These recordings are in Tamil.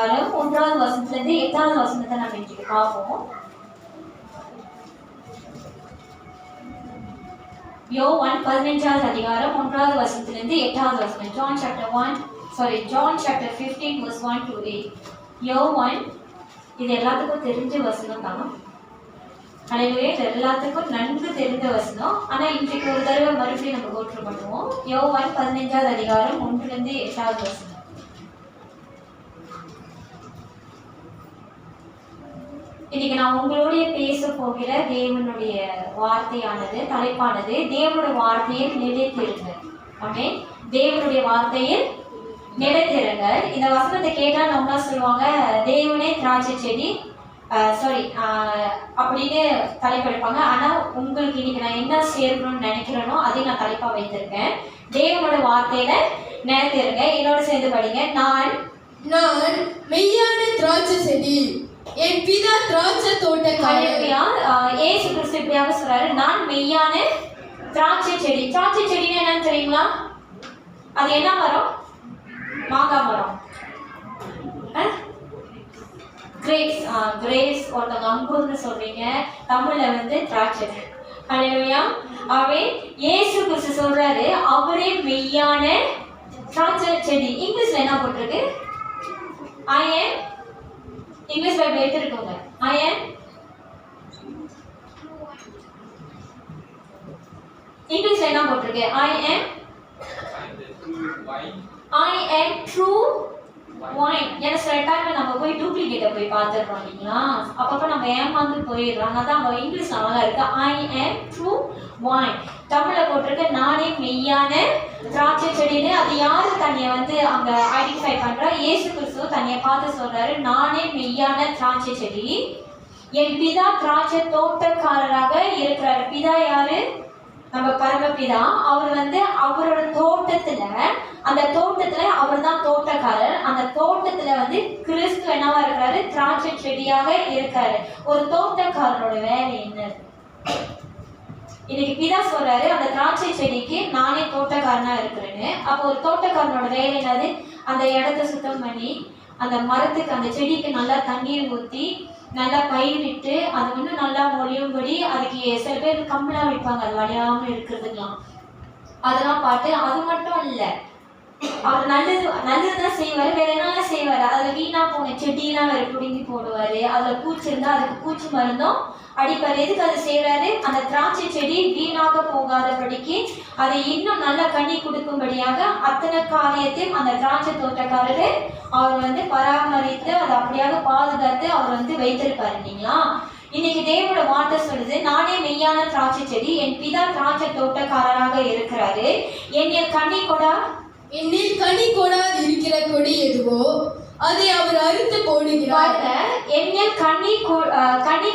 அதிகாரம் 1வது வசனத்திலிருந்து 8வது வசனத்தை நம்ம இன்றைக்கு பார்ப்போம். யோவான் 15வது அதிகாரம் 1வது வசனத்திலிருந்து 8வது வசனம். John chapter 15 verse 1 to 8. யோவான், இது எல்லாத்துக்கும் தெரிஞ்ச வசனம் தான். ஹல்லேலூயா, இது எல்லாத்துக்கும் நன்கு தெரிந்த வசனம். ஆனா இன்றைக்கு ஒரு தடவை மறுபடியும் நம்ம கோட்ரு பண்ணுவோம். யோவான் 15வது அதிகாரம் 1லிருந்து 8வது வசனம். இன்னைக்கு நான் உங்களோடைய பேச போகிற தேவனுடைய வார்த்தையானது, தலைப்பானது தேவனுடைய வார்த்தையில் நிலைத்திருங்க. ஆமென். தேவனுடைய வார்த்தையில் நிலைத்திருங்க. இந்த வசனத்தை கேட்டா நம்ம சொல்லுவாங்க, தேவனே திராட்சை செடி அப்படின்னு தலைப்பெடுப்பாங்க. ஆனா உங்களுக்கு இன்னைக்கு நான் என்ன சேர்க்கணும்னு நினைக்கிறேனோ அதை நான் தலைப்பா வைத்திருக்கேன். தேவனோட வார்த்தையில நிலைத்திருங்க. என்னோட சேர்ந்து படிங்க. நான் மெய்யான திராட்சை செடி, என் பிதா திராட்சை தோட்டக்காரர். ஏசு கிறிஸ்து இப்படியாக சொல்றாரு, நான் மெய்யான திராட்சை செடி. திராட்சை செடின்னு என்னன்னு தெரியுங்களா? அது என்ன மரம்? மாங்காய் மரம். கிரேப்ஸ் ஒருத்தவங்க அங்குர்னு சொல்றீங்க, தமிழ்ல வந்து திராட்சை. ஹல்லேலூயா. அவே இயேசு கிறிஸ்து சொல்றாரு, அவரே மெய்யான திராட்சை செடி. இங்கிலீஷ்ல என்ன போட்டிருக்கு? I am. இங்கிலீஷ் பைபிள் எடுத்துக்கோங்க. I am. இங்கிலீஷ்ல என்ன போட்டிருக்கு? I am true wine. ஏன்னா சில டைம்ல நம்ம போய் டூப்ளிகேட்டை போய் பார்த்துடுறோம் இல்லைங்களா? அப்பப்போ நம்ம ஏமாந்து போயிடுறோம். அதான் அவங்க இங்கிலீஷ் நல்லா இருக்கு. I am true wine. தமிழ்ல போட்டிருக்கு, நானே மெய்யான திராட்சை செடின்னு. அது யாரு தன்னைய வந்து அங்க ஐடென்டிஃபை பண்றா? இயேசு கிறிஸ்து தன்னைய பார்த்து சொல்றாரு, நானே மெய்யான திராட்சை செடி, என் பிதா திராட்சை தோட்டக்காரராக இருக்கிறாரு. பிதா யாரு? நம்ம பரமபிதா. அவர் வந்து அவரோட தோட்டத்துல, அந்த தோட்டத்துல அவர் தான் தோட்டக்காரர். அந்த தோட்டத்துல வந்து கிறிஸ்து என்னவா இருக்கிறாரு? திராட்சை செடியாக இருக்காரு. ஒரு தோட்டக்காரரோட வேலை என்ன? இன்னைக்கு பிதா சொல்றாரு, அந்த திராட்சை செடிக்கு நானே தோட்டக்காரனா இருக்கிறேன்னு. அப்போ ஒரு தோட்டக்காரனோட வேலை என்னது? அந்த இடத்த சுத்தம் பண்ணி, அந்த மரத்துக்கு, அந்த செடிக்கு நல்லா தண்ணீர் ஊற்றி, நல்லா பயிரிட்டு, அது இன்னும் நல்லா மொழியும்படி, அதுக்கு சில பேர் கம்பெல்லாம் வைப்பாங்க, அது வளையாமல் இருக்கிறதுக்கெல்லாம். அதெல்லாம் பார்த்து, அது மட்டும் இல்லை, அவர் நல்லதுதான் செய்வாரு. வேற என்னெல்லாம் செய்வாரு? அதுல வீணா போன செடியெல்லாம் வேற பிடுங்கி போடுவாரு. அதுல பூச்சி இருந்தா அதுக்கு பூச்சி மருந்தும் அடிப்பாரு. எதுக்கு அதை செய்யறாரு? அந்த திராட்சை செடி வீணாக போகாதபடிக்கு, அதை இன்னும் நல்ல கனி கொடுக்கும்படியாக அத்தனை காரியத்தையும் அந்த திராட்சை தோட்டக்காரரு அவர் வந்து பராமரித்து, அதை அப்படியாக பாதுகாத்து அவர் வந்து வைத்திருப்பாரு இல்லைங்களா? இன்னைக்கு தேவனோட வார்த்தை சொல்லுது, நானே மெய்யான திராட்சை செடி, என் பிதா திராட்சை தோட்டக்காரராக இருக்கிறாரு. என்னில் கனி கொடாது இருக்கிற கொடி எதுவோ அதை அவர் அறுத்து போடுகிறார். என்னில் கனி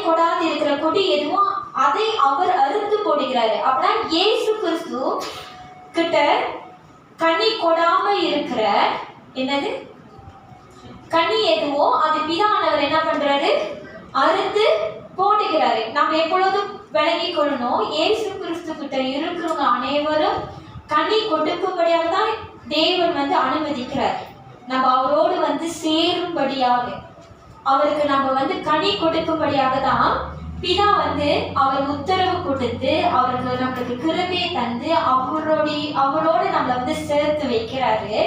கொடாது இருக்கிற கொடி எதுவோ அதை அவர் அறுத்து போடுகிறாரு. அப்படின்னா இயேசு கிறிஸ்து கிட்ட கனி கொடாம இருக்கிற என்னது கனி எதுவோ அது பிதானவர் என்ன பண்றாரு? அறுத்து போடுகிறாரு. நம்ம எப்பொழுதும் விளங்கி கொள்ளணும், இயேசு கிறிஸ்து கிட்ட இருக்கிறவங்க அனைவரும் கனி கொடுக்கும்படியாக தான் தேவன் வந்து அனுமதிக்கிறார். நம்ம அவரோடு வந்து சேரும்படியாக, அவருக்கு நம்ம வந்து கனி கொடுக்கும்படியாக தான் பிதா வந்து அவர் உத்தரவு கொடுத்து, அவருக்கு நம்மளுக்கு கிருபையை தந்து அவரோடு நம்மளை வந்து சேர்த்து வைக்கிறாரு.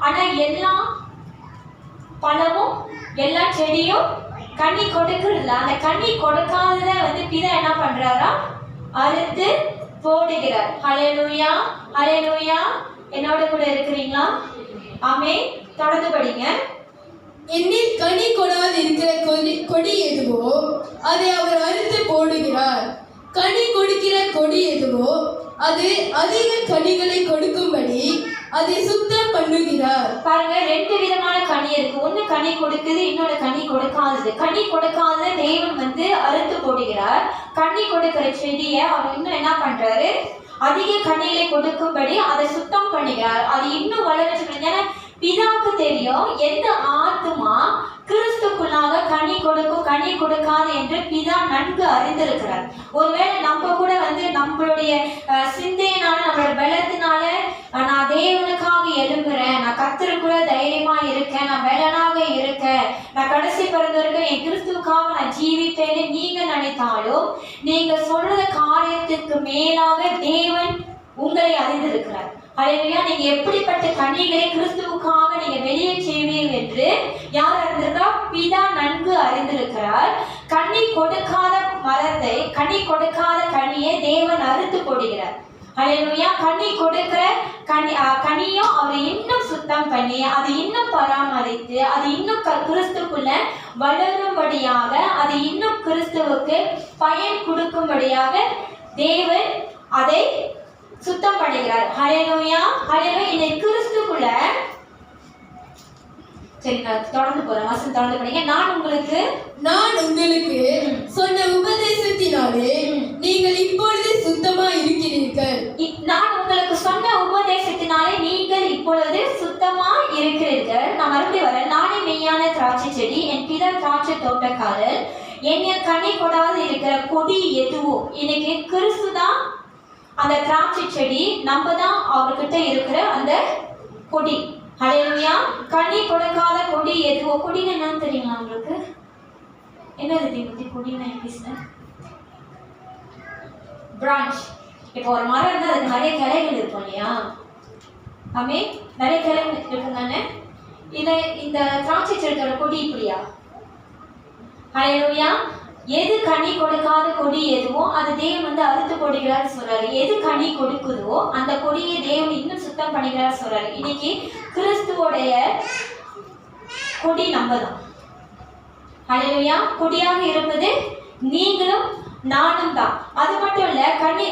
ஆனா எல்லா பழமும், எல்லா செடியும் கனி கொடுக்கறதில்ல. அந்த கனி கொடுக்காதத வந்து பிதா என்ன பண்றாரா? அறுத்து போடுகிறார். ஹல்லேலூயா, ஹல்லேலூயா. என்னோட கூட இருக்கிறீங்களா? ஆமென். தொடர்ந்து படிங்க. என்னில் கனி கொடாது இருக்கிற கொடி எதுவோ அதை அவர் அறுத்து போடுகிறார். கனி கொடுக்கிற கொடி எதுவோ அது அதிக கனிகளை கொடுக்கும்படி அதை சுத்தம் பண்ணுகிறார். பாருங்க, ரெண்டு விதமான கனி இருக்கு. ஒண்ணு கனி கொடுக்குது, இன்னொரு கனி கொடுக்காதது. கனி கொடுக்காத தேவன் வந்து அறுத்து போடுகிறார். கனி கொடுக்கிற செடியை அவர் இன்னும் என்ன பண்றாரு? அதிக கனிகளை கொடுக்கும்படி அதை சுத்தம் பண்ணுகிறார். அது இன்னும் வளர்ச்சி. ஏன்னா பிதாவுக்கு தெரியும் எந்த ஆத்துமா கிறிஸ்துக்குள்ளாக கனி கொடுக்கும், கனி கொடுக்காது என்று பிதா நன்கு அறிந்திருக்கிறார். ஒருவேளை நம்ம கூட வந்து நம்மளுடைய சிந்தையினால, நம்மளோட பலத்தினால, நான் தேவனுக்காக எழும்புறேன், நான் கர்த்தருக்குள்ள தைரியமா இருக்கேன், நான் பலனாக இருக்கேன், வரைக்கும் என் கிறிஸ்துவுக்காக நான் ஜீவிப்பேன்னு நீங்க நினைத்தாலும் நீங்க சொல்ற காரியத்துக்கு மேலாக தேவன் உங்களை அறிந்திருக்கிறார். ஹல்லேலூயா. நீங்க எப்படிப்பட்ட கனிகளை கிறிஸ்துவுக்காக நீங்க வெளியே செய்வீர்கள் என்று யார் அறிந்திருக்கிறார்? பிதா நன்கு அறிந்திருக்கிறார். கனி கொடுக்காத மரத்தை, கனி கொடுக்காத கனியை தேவன் அறுத்து போடுகிறார். ஹல்லேலூயா. கனி கொடுக்கிற கனியும் அவர் இன்னும் சுத்தம் பண்ணி அதை இன்னும் பராமரித்து அது இன்னும் கிறிஸ்துக்குள்ள வளரும்படியாக அது இன்னும் கிறிஸ்துவுக்கு பயன் கொடுக்கும்படியாக தேவன் அதை சுத்தம் பண்ணுகிறார். ஹல்லேலூயா. ஹல்லேலூயா. இந்த கிறிஸ்துக்குள்ள சரி, நான் தொடர்ந்து போறேன். வசனம் தொடர்ந்து படிங்க. நான் உங்களுக்கு சொன்ன உபதேசத்தினாலே நீங்கள் இப்பொழுது சுத்தமா இருக்கிறீர்கள். நான் உங்களுக்கு சொன்ன உபதேசத்தினாலே நீங்கள் இப்பொழுது சுத்தமா இருக்கிறீர்கள். நான் மறுபடியும் வரேன். நானே மெய்யான திராட்சை செடி, என் பிதா திராட்சை தோட்டக்காரர். என்ன கனி கொடாது இருக்கிற கொடி எதுவோ? இன்னைக்கு கிறிஸ்து தான் அந்த திராட்சை செடி, நம்ம தான் அவர்கிட்ட இருக்கிற அந்த கொடி. ஹல்லேலூயா. கனி கொடுக்காத கொடி எதுவோ? கொடின்னு என்னன்னு தெரியுங்களா உங்களுக்கு? என்னது தீபத்தி கொடின்னு பேசுறேன்? பிரான்ச். இப்போ ஒரு மரம் இருந்தால் அதுக்கு நிறைய கிளைகள் இருக்கும் இல்லையா? ஆமே, நிறைய கிளைகள் இருக்கும் தானே? இந்த திராட்சை செடியோட கொடி இப்படியா? ஹல்லேலூயா. எது கனி கொடுக்காத கொடி எதுவோ அது தேவன் வந்து அறுத்து போடுகிறார் சொல்றாரு. எது கனி கொடுக்குதோ அந்த கொடியை தேவன் இன்னும் சுத்தம் பண்ணுகிறார் சொல்றாரு. இன்னைக்கு கிறிஸ்துவோடைய கொடி நம்ம தான். ஹல்லேலூயா. கொடியாக இருப்பது நீங்களும் நானும் தான். அது மட்டும் இல்ல, கனி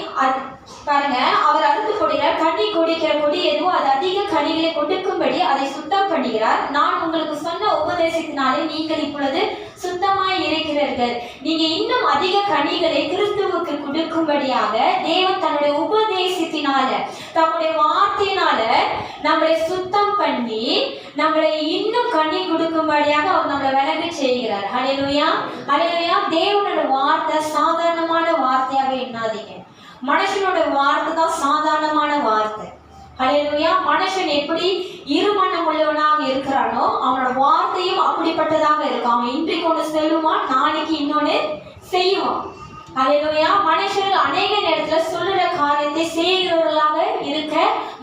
பாருங்க, அவர் அறுத்து போடுகிறார். கனி கொடுக்கிற கொடி எதுவோ அது அதிக கனிகளை கொடுக்கும்படி அதை சுத்தம் பண்ணுகிறார். நான் உங்களுக்கு சொன்ன உபதேசத்தினாலே நீங்கள் இப்பொழுது சுத்தமாய் இருக்கிறீர்கள். நீங்க இன்னும் அதிக கனிகளை கிறிஸ்துவுக்கு கொடுக்கும்படியாக தேவன் தன்னுடைய உபதேசத்தினால, தன்னுடைய வார்த்தையினால நம்மளை சுத்தம் பண்ணி நம்மளை இன்னும் கனி கொடுக்கும்படியாக அவர் நம்மளை விலகி செய்கிறார். ஹல்லேலூயா. ஹல்லேலூயா. தேவனோட வார்த்தை சாதாரணமான வார்த்தையாக எண்ணாதீங்க. மனுஷனோட வார்த்தை தான் சாதாரணமான வார்த்தை. ஹல்லேலூயா. மனுஷன் எப்படி இருமனம் உள்ளவனாக இருக்கிறானோ அவனோட வார்த்தையும் அப்படிப்பட்டதாக இருக்கும். அவன் இன்றைக்கு ஒன்று சொல்லுவான், நாளைக்கு இன்னொன்னு செய்வான். ஹல்லேலூயா. மனுஷர்கள் அநேக நேரத்துல சொல்லுற காரியத்தை செய்கிறவர்களாக இருக்க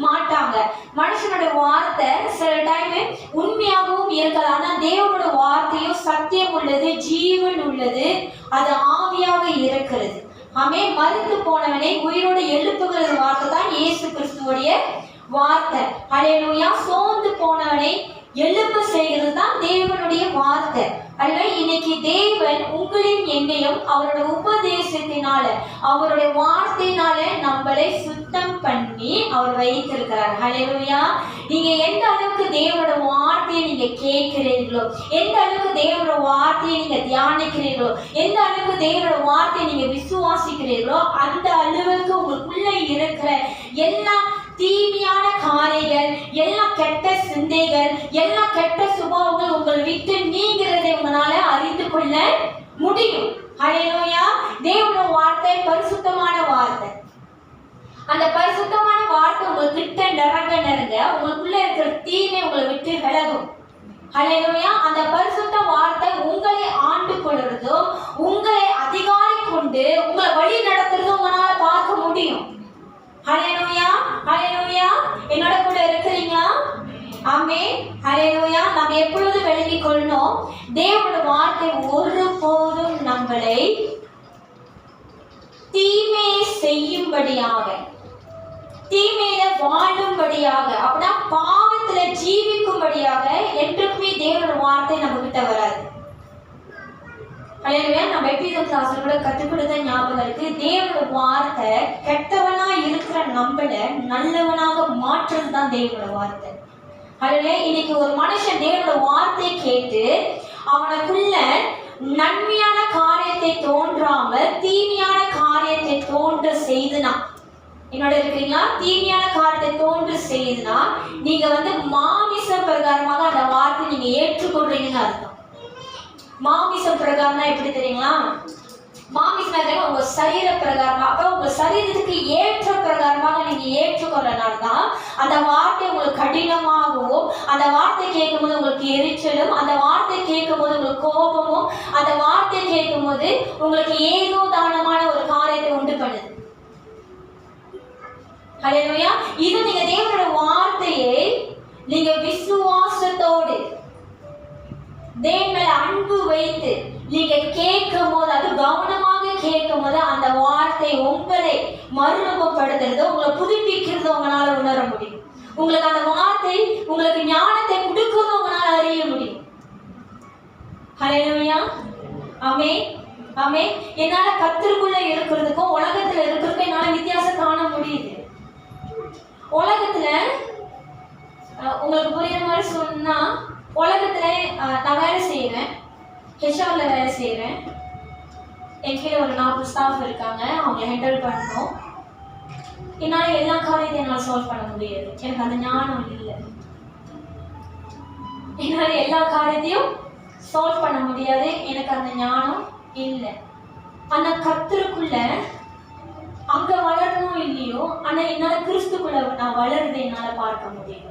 மாட்டாங்க. மனுஷனோட வார்த்தை சில டைம் உண்மையாகவும் இருக்காது. ஆனா தேவனோட வார்த்தையும் சத்தியம் உள்ளது, ஜீவன் உள்ளது, அது ஆவியாக இருக்கிறது. ஆமே. மரித்து போனவனை உயிரோடு எழுப்புகிற வார்த்தை தான் இயேசு கிறிஸ்துவோடைய வார்த்தை. ஹல்லேலூயா. சோர்ந்து போனவனை எழுப்பு செய்கிறது தான் தேவனுடைய வார்த்தை. அல்ல, இன்னைக்கு தேவன் உங்களின் என்னையும் அவருடைய உபதேசத்தினால அவருடைய வார்த்தையினால நம்மளை சுத்தம் பண்ணி அவர் வைத்திருக்கிறார். ஹல்லேலூயா. நீங்க எந்த அளவுக்கு தேவனோட வார்த்தையை நீங்க கேட்கிறீர்களோ, எந்த அளவுக்கு தேவனோட வார்த்தையை நீங்க தியானிக்கிறீர்களோ, எந்த அளவுக்கு தேவனோட வார்த்தையை நீங்க விசுவாசிக்கிறீர்களோ அந்த அளவுக்கு உங்களுக்குள்ள இருக்கிற எல்லா தீமையான காரியங்கள், எல்லா கெட்ட சிந்தைகள், எல்லா கெட்ட சுபாவங்கள் உங்களை விட்டு நீங்கிறதை உங்களால அறிந்து கொள்ள முடியும். ஹல்லேலூயா. தேவனோட வார்த்தை பரிசுத்தமான வார்த்தை. அந்த பரிசுத்தமான வார்த்தை உங்ககிட்ட நெருங்க உங்களுக்குள்ள இருக்கிற தீமை உங்களை விட்டு விலகும். ஹல்லேலூயா. அந்த பரிசுத்த வார்த்தை உங்களை ஆண்டு கொள்றதும் உங்களை அதிகாரி கொண்டு உங்களை வழி நடத்துறதும் உங்களால பார்க்க முடியும். ஹல்லேலூயா. ஹல்லேலூயா. என்னோட கூட இருக்கிறீங்களா? ஆமென். ஹல்லேலூயா. நாம் எப்பொழுது விளங்கிக் கொள்ளணும், தேவனோட வார்த்தை ஒருபோதும் நம்மளை தீமையை செய்யும்படியாக, தீமையில வாழும்படியாக, அப்படின்னா பாவத்துல ஜீவிக்கும்படியாக என்றுமே தேவனோட வார்த்தை நம்ம கிட்ட வராது. ஹல்லேலூயா. நம்ம எபிசோட் கிளாஸ்ல கூட கற்றுக் கொடுத்த ஞாபகம் இருக்கு. தேவனோட வார்த்தை கெட்டவனா இருக்கிற நம்மள நல்லவனாக மாற்றுறது தான் தேவனோட வார்த்தை. ஹல்லேலூயா. இன்னைக்கு ஒரு மனுஷன் தேவனோட வார்த்தையை கேட்டு அவனுக்குள்ள நன்மையான காரியத்தை தோன்றாமல் தீமையான காரியத்தை தோன்ற செய்துனா, என்னோட இருக்கீங்களா? தீமையான காரியத்தை தோன்று செய்துனா நீங்க மாமிச பிரகாரமாக அந்த வார்த்தை நீங்க ஏற்றுக்கொள்றீங்கன்னு அர்த்தம். மாமிசம் பிரகாரம்னா எப்படி தெரியுங்களா? மாமிசம் உங்க சரீர பிரகாரமா, அப்ப உங்க சரீரத்துக்கு ஏற்ற பிரகாரமாக நீங்க ஏற்றுக்கொள்ளனால்தான் அந்த வார்த்தை உங்களுக்கு கடினமாகவும், அந்த வார்த்தை கேட்கும் போது உங்களுக்கு எரிச்சலும், அந்த வார்த்தை கேட்கும் போது உங்களுக்கு கோபமோ அந்த வார்த்தை கேட்கும் போது உங்களுக்கு ஏதோ தானமான ஒரு காரியத்தை உண்டு பண்ணுது. ஹல்லேலூயா. இது நீங்க தேவனுடைய வார்த்தையை நீங்க விசுவாசத்தோடு தேவன் மேல அன்பு வைத்து நீங்க கேட்கும் போது, அது கவனமாக கேட்கும் போது அந்த வார்த்தை உங்களை மறுரூபப்படுத்துறது, உங்களை புதுப்பிக்கிறது உங்களால உணர முடியும். உங்களுக்கு அந்த வார்த்தை உங்களுக்கு ஞானத்தை கொடுக்கிறது உங்களால அறிய முடியும். ஹல்லேலூயா. ஆமென் ஆமென். என்னால கர்த்தருக்குள்ள இருக்கிறதுக்கும் உலகத்துல இருக்கிறதுக்கும் என்னால வித்தியாசம் காண முடியுது. உலகத்துல உங்களுக்கு புரியுற மாதிரி சொன்னா, உலகத்துல நான் வேலை செய்யறேன், ஹெச்ஆர்ல வேலை செய்யறேன். என் கீழே ஒரு 40 ஸ்டாஃப் இருக்காங்க, அவங்களை ஹேண்டில் பண்ணணும். என்னால் எல்லா காரியத்தையும் என்னால் சால்வ் பண்ண முடியாது, எனக்கு அந்த ஞானம் இல்லை. என்னால் எல்லா காரியத்தையும் சால்வ் பண்ண முடியாது, எனக்கு அந்த ஞானம் இல்லை. ஆனால் கர்த்தருக்குள்ள அங்க வளரணும் இல்லையோ, ஆனா என்னால கிறிஸ்துக்குள்ள நான் வளருதை என்னால பார்க்க முடியும்.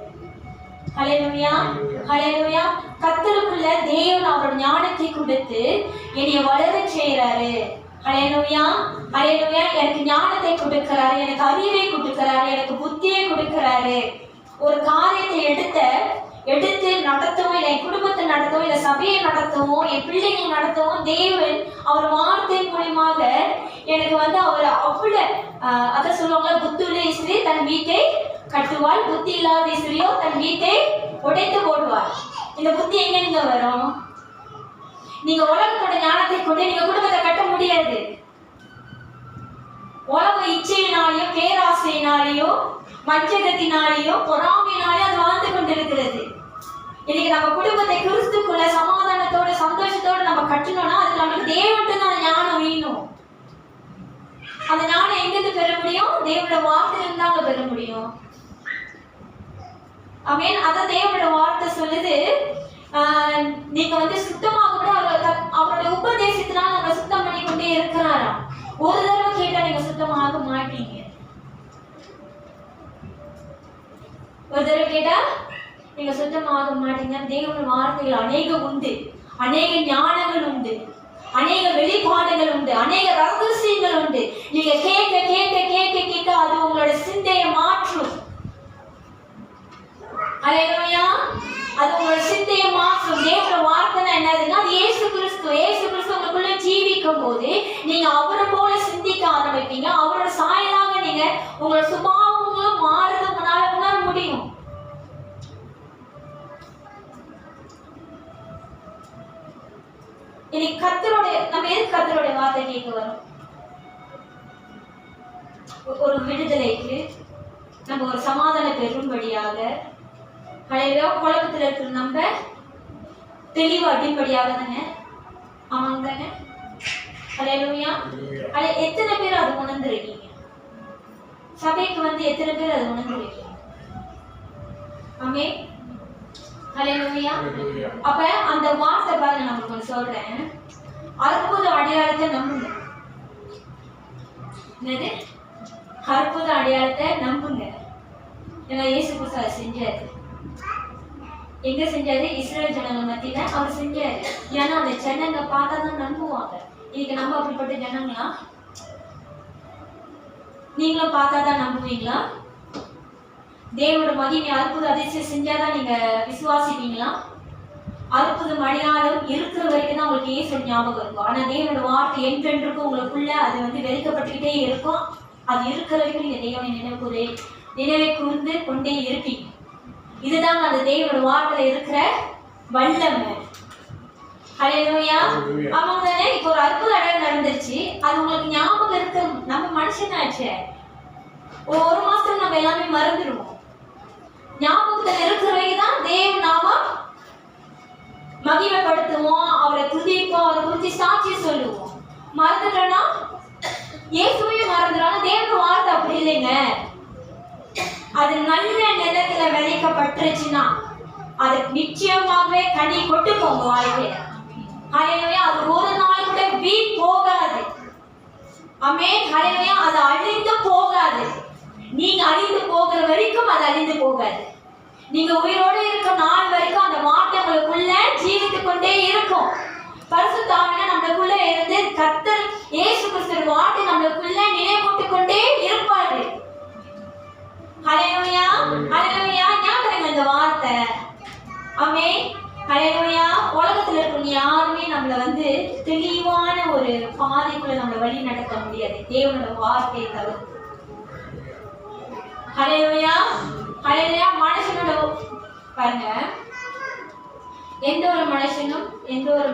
ஹல்லேலூயா ஹல்லேலூயா. கர்த்தருக்குள்ள தேவன் அவரோட ஞானத்தை கொடுத்து என்னைய வளர செய்யறாரு. ஹல்லேலூயா ஹல்லேலூயா. எனக்கு ஞானத்தை கொடுக்கிறாரு, எனக்கு அறிவை கொடுக்கிறாரு, எனக்கு புத்தியை கொடுக்கிறாரு. ஒரு காரியத்தை எடுத்து நடத்தவும், இல்லை என் குடும்பத்தை நடத்தவும், இல்லை சபையை நடத்தவும், என் பிள்ளைகளை நடத்தவும் தேவன் அவர் வார்த்தை மூலியமாக எனக்கு அவர் அவ்வளவு அதை சொல்லுவாங்க, புத்தியுள்ள ஸ்திரீ தன் வீட்டை கட்டுவாள், புத்தி இல்லாத ஸ்திரீயோ தன் வீட்டை உடைத்து போடுவாள். இந்த புத்தி எங்க வரும்? நீங்க உலகத்தோட ஞானத்தை கொண்டு நீங்க குடும்பத்தை கட்ட முடியாது. உலக இச்சையினாலேயும் பேராசையினாலேயும் மஞ்சகத்தினாலேயும் பொறாமையினாலேயும் அது வாழ்ந்து கொண்டிருக்கிறது. இன்னைக்கு நம்ம குடும்பத்தை கிறிஸ்துக்குள்ள சமாதானத்தோட சந்தோஷத்தோட நம்ம கட்டணும்னா அதுக்கு நமக்கு தேவன்ட்டு தான் ஞானம் வேணும். அந்த ஞானம் எங்கிருந்து பெற முடியும்? தேவனோட வார்த்தையிலிருந்து தாங்க பெற முடியும். ஆமென். அதான் தேவனோட வார்த்தை சொல்லுது, நீங்க சுத்தமாக கூட அவரோட உபதேசத்தினால நம்ம சுத்தம் பண்ணி கொண்டே இருக்கிறாராம். ஒரு தடவை கேட்டா நீங்க சுத்தமாக மாட்டீங்க. ஒரு தடவை கேட்டா நீங்க சுத்தமாக மாட்டீங்க. தேவனோட வார்த்தைகள் அநேகம் உண்டு, அநேக ஞானங்கள் உண்டு, அநேக வெளிப்பாடுகள் உண்டு, அநேக ரகசியங்கள் உண்டு. நீங்க கேட்க கேட்க கேட்க கேட்க அது உங்களோட சிந்தையை மாற்றும். ஹல்லேலூயா. அது உங்களோட சிந்தையை மாற்றும். தேவனோட வார்த்தை என்னதுன்னா அது இயேசு கிறிஸ்து. இயேசு கிறிஸ்து உங்களுக்குள்ள ஜீவிக்கும் போது நீங்க அவரை போல சிந்திக்க ஆரம்பிப்பீங்க. அவரோட சாயலாக நீங்க உங்களோட சுபாவங்களும் மாறுறது உங்களால உணர முடியும். இன்னைக்கு நம்ம எதுக்கு கர்த்தருடைய வார்த்தை கேட்க வரோம்? ஒரு விடுதலைக்கு, நம்ம ஒரு சமாதானம் பெறும்படியாக, குழப்பத்தில் இருக்கிற நம்ம தெளிவு அடிப்படையாக தானே. ஆமாங்க தானே. ஹல்லேலூயா. எத்தனை பேர் அது உணர்ந்துருக்கீங்க? சபைக்கு எத்தனை பேர் அது உணர்ந்துருக்கீங்க? ஆமென். ஹல்லேலூயா. அப்ப அந்த வார்த்தை பாருங்க, நான் உங்களுக்கு சொல்றேன், அற்புத அடையாளத்தை நம்புங்க. என்னது? அற்புத அடையாளத்தை நம்புங்க. ஏன்னா இயேசு கிறிஸ்து அதை செஞ்சாரு. எங்க செஞ்சாரு? இஸ்ரேல் ஜனங்கள் மத்தியில அவர் செஞ்சாரு. ஏன்னா அந்த ஜனங்க பார்த்தா தான் நம்புவாங்க. இன்னைக்கு நம்ம அப்படிப்பட்ட ஜனங்களா? நீங்களும் பார்த்தா தான் நம்புவீங்களா? தேவனோட மகிமை அற்புத அதிசயம் செஞ்சாதான் நீங்க விசுவாசிப்பீங்களா? அற்புதம் அடையாளம் இருக்கிற வரைக்கும் தான் உங்களுக்கு இயேசு ஞாபகம் இருக்கும். ஆனா தேவனோட வார்த்தை என்றென்றுக்கும் உங்களுக்குள்ள அது வெறுக்கப்பட்டுக்கிட்டே இருக்கும். அது இருக்கிற வரைக்கும் நீங்க தேவனை நினைவை கூர்ந்து கொண்டே இருப்பீங்க. இதுதான் அந்த தேவனோட வார்த்தையில இருக்கிற வல்லமை. ஹல்லேலூயா. ஆமாங்க தானே. இப்போ ஒரு அற்புத அடையாளம் நடந்துருச்சு, அது உங்களுக்கு ஞாபகம் இருக்கு. நம்ம மனுஷனாச்சே, ஒரு மாசத்துல நம்ம எல்லாமே மறந்துடுவோம். ஞாபகத்தில் இருக்கிற வரைக்கும் தான் தேவ நாமம் மகிமைப்படுத்துவோம், அவரை துதிப்போம், அவரை குறித்து சாட்சி சொல்லுவோம். மறந்துட்டோம்னா இயேசுவையும் மறந்துடும். தேவனோட வார்த்தை அப்படி இல்லைங்க. அது நல்ல நிலத்துல விதைக்கப்பட்டுருச்சுன்னா அது நிச்சயமாகவே கனி கொடுக்கும் உங்க வாழ்க்கையில. ஹல்லேலூயா. அது ஒரு நாள் கூட வீண் போகாது. ஆமென். ஹல்லேலூயா. அது அழிந்து போகாது. நீங்க அழிந்து போகிற வரைக்கும் அது அழிந்து போகாது. நீங்க உயிரோடு இருக்க நாள் வரைக்கும் அந்த வார்த்தை உங்களுக்குள்ள ஜீவித்து கொண்டே இருக்கும். ஹல்லேலூயா ஹல்லேலூயா. ஞாபகம் இந்த வார்த்தை. ஆமென். ஹல்லேலூயா. உலகத்துல இருக்கவங்க யாருமே நம்மள வந்து தெளிவான ஒரு பாதைக்குள்ள நம்மள வழி நடத்த முடியாது, தேவனோட வார்த்தையை தவிர. ஹல்லேலூயா ஹல்லேலூயா. மனுஷனோட பாருங்க, எந்த ஒரு மனுஷனும் எந்த ஒரு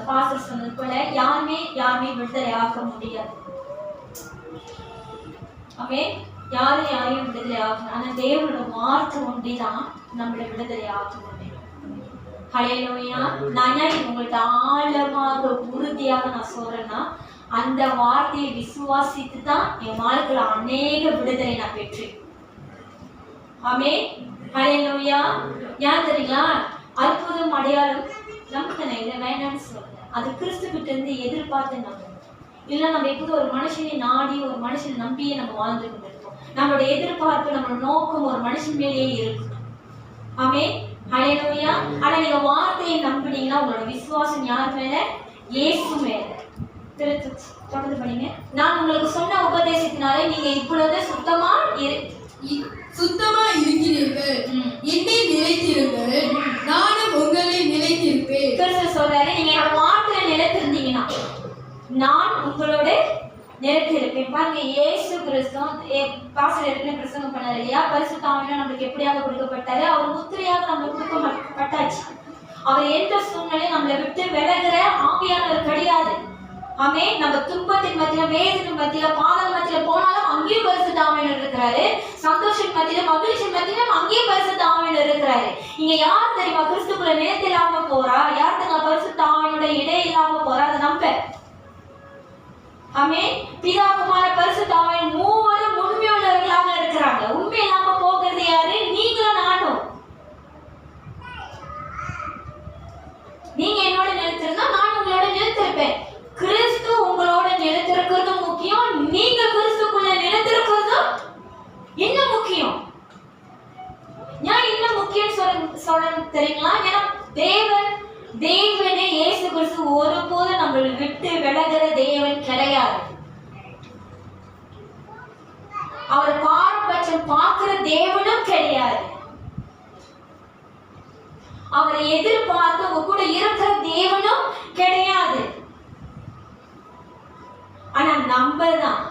பாஸ்டர் சொன்னது போல யாருமே விடுதலை ஆக்க முடியாது. ஆமென். யாரையும் விடுதலை ஆகணும். ஆனா தேவனோட வார்த்தை ஒன்றிதான் நம்மளை விடுதலை ஆக்க முடியும். ஹல்லேலூயா. நான் உங்கள்ட்ட ஆழமாக உறுதியாக நான் சொல்றேன்னா, அந்த வார்த்தையை விசுவாசித்து தான் என் வாழ்க்கையில அநேக விடுதலை நான் பெற்றேன். ஆமென். ஹல்லேலூயா. ஏன் தெரியுங்களா? அற்புதம் அடையாளம் நமக்கு நான் இதை வேண்டாம்னு சொல்றேன். அது கிறிஸ்து கிட்ட இருந்து எதிர்பார்த்து நம்ம இல்லை, நம்ம எப்போது ஒரு மனுஷனை நாடி ஒரு மனுஷனை நம்பியே நம்ம வாழ்ந்து கொண்டு இருக்கோம். நம்மளோட எதிர்பார்ப்பு நம்மளோட நோக்கம் ஒரு மனுஷன் மேலேயே இருக்கு. ஆமென். ஹல்லேலூயா. ஆனா நீங்க வார்த்தையை நம்பினீங்கன்னா உங்களோட விசுவாசம் யார் மேல? இயேசு மேல. தொடர்ந்து பண்ணீங்க. நான் உங்களுக்கு சொன்ன உபதேசத்தினாலே நீங்க இப்பொழுது சுத்தமா இருக்கிறீர்கள், என்னை நிலைத்திருங்கள், நானும் உங்களை நிலைத்திருப்பேன். கிறிஸ்து சொல்றாரு, நீங்க என்னோட வார்த்தையில நிலைத்திருந்தீங்கன்னா நான் உங்களோட நிலைத்திருப்பேன். பாருங்க, இயேசு கிறிஸ்து பாஸ்டர் ஏற்கனவே பிரசங்கம் பண்ணாரு இல்லையா? பரிசுத்த ஆவியானவர் நம்மளுக்கு எப்படியாக கொடுக்கப்பட்டாரு? அவர் முத்திரையாக நம்மளுக்கு கொடுக்கப்பட்டாச்சு. அவர் எந்த சூழ்நிலையும் நம்மளை விட்டு விலகுற ஆவியானவர் கிடையாது. ஆமென். நம்ம துன்பத்தின் மத்தியில, வேதனை மத்தியில, பாதல் மத்தியில போனாலும் அங்கேயும் பரிசுத்த ஆவியானவர் இருக்கிறாரு. சந்தோஷம் மத்தியில, மகிழ்ச்சி மத்தியில அங்கேயும் பரிசுத்த ஆவியானவர் இருக்கிறாரு. இங்க யார் தெரியுமா கிறிஸ்துக்குள்ள நிலைத்து இல்லாம போறா? யார் தங்க பரிசுத்த ஆவியானோட இடை இல்லாம போறா? அதை நம்ப. ஆமென். பிதா குமார பரிசுத்த ஆவியானவர் மூவரும் உண்மையுள்ளவர்களாக இருக்கிறாங்க. உண்மை இல்லாம போகிறது யாரு? நீங்களும் நானும். நீங்க என்னோட நிலைத்திருந்தா நான் உங்களோட நிலைத்திருப்பேன். கிறிஸ்து உங்களோட நிலைத்திருக்கிறதும் முக்கியம், நீங்க கிறிஸ்துக்குள்ள நிலைத்திருக்கிறதும் இன்னும் முக்கியம். ஏன் இன்னும் முக்கியம் சொல்றேன் தெரியுங்களா? ஏன்னா தேவனே இயேசு கிறிஸ்து ஒருபோதும் நம்மளை விட்டு விலகிற தேவன் கிடையாது. அவர் பாரபட்சம் பார்க்கிற தேவனும் கிடையாது. அவரை எதிர்பார்த்து உங்க கூட இருக்கிற தேவனும் கிடையாது. ஆனா நம்ம தான்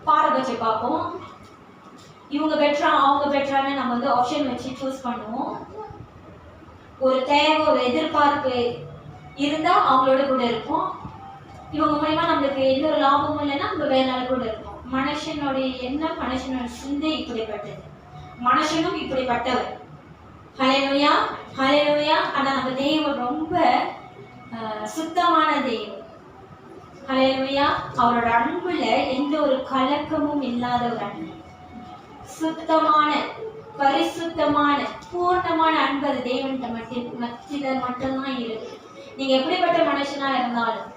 பாரபட்சம் பார்ப்போம். இவங்க பெற்றா அவங்க பெற்றான்னு நம்ம வந்து ஆப்ஷன் வச்சு சூஸ் பண்ணுவோம். ஒரு தேவை, ஒரு எதிர்பார்ப்பு இருந்தா அவங்களோட கூட இருப்போம். இவங்க மூலமா நம்மளுக்கு எந்த ஒரு லாபமும் இல்லைன்னா நம்ம வேற நாள் கூட இருப்போம். மனுஷனுடைய எண்ணம், மனுஷனோட சிந்தை இப்படிப்பட்டது. மனுஷனும் இப்படிப்பட்டவர். ஹல்லேலூயா ஹல்லேலூயா. ஆனா நம்ம தெய்வம் ரொம்ப சுத்தமான தெய்வம். ஹல்லேலூயா. அவரோட அன்புல எந்த ஒரு கலக்கமும் இல்லாத ஒரு அன்பு, சுத்தமான, பரிசுத்தமான, பூர்ணமான அன்பு அது தேவன்கிட்ட மத்தியில மட்டும்தான் இருக்கு. நீங்க எப்படிப்பட்ட மனுஷனா இருந்தாலும்,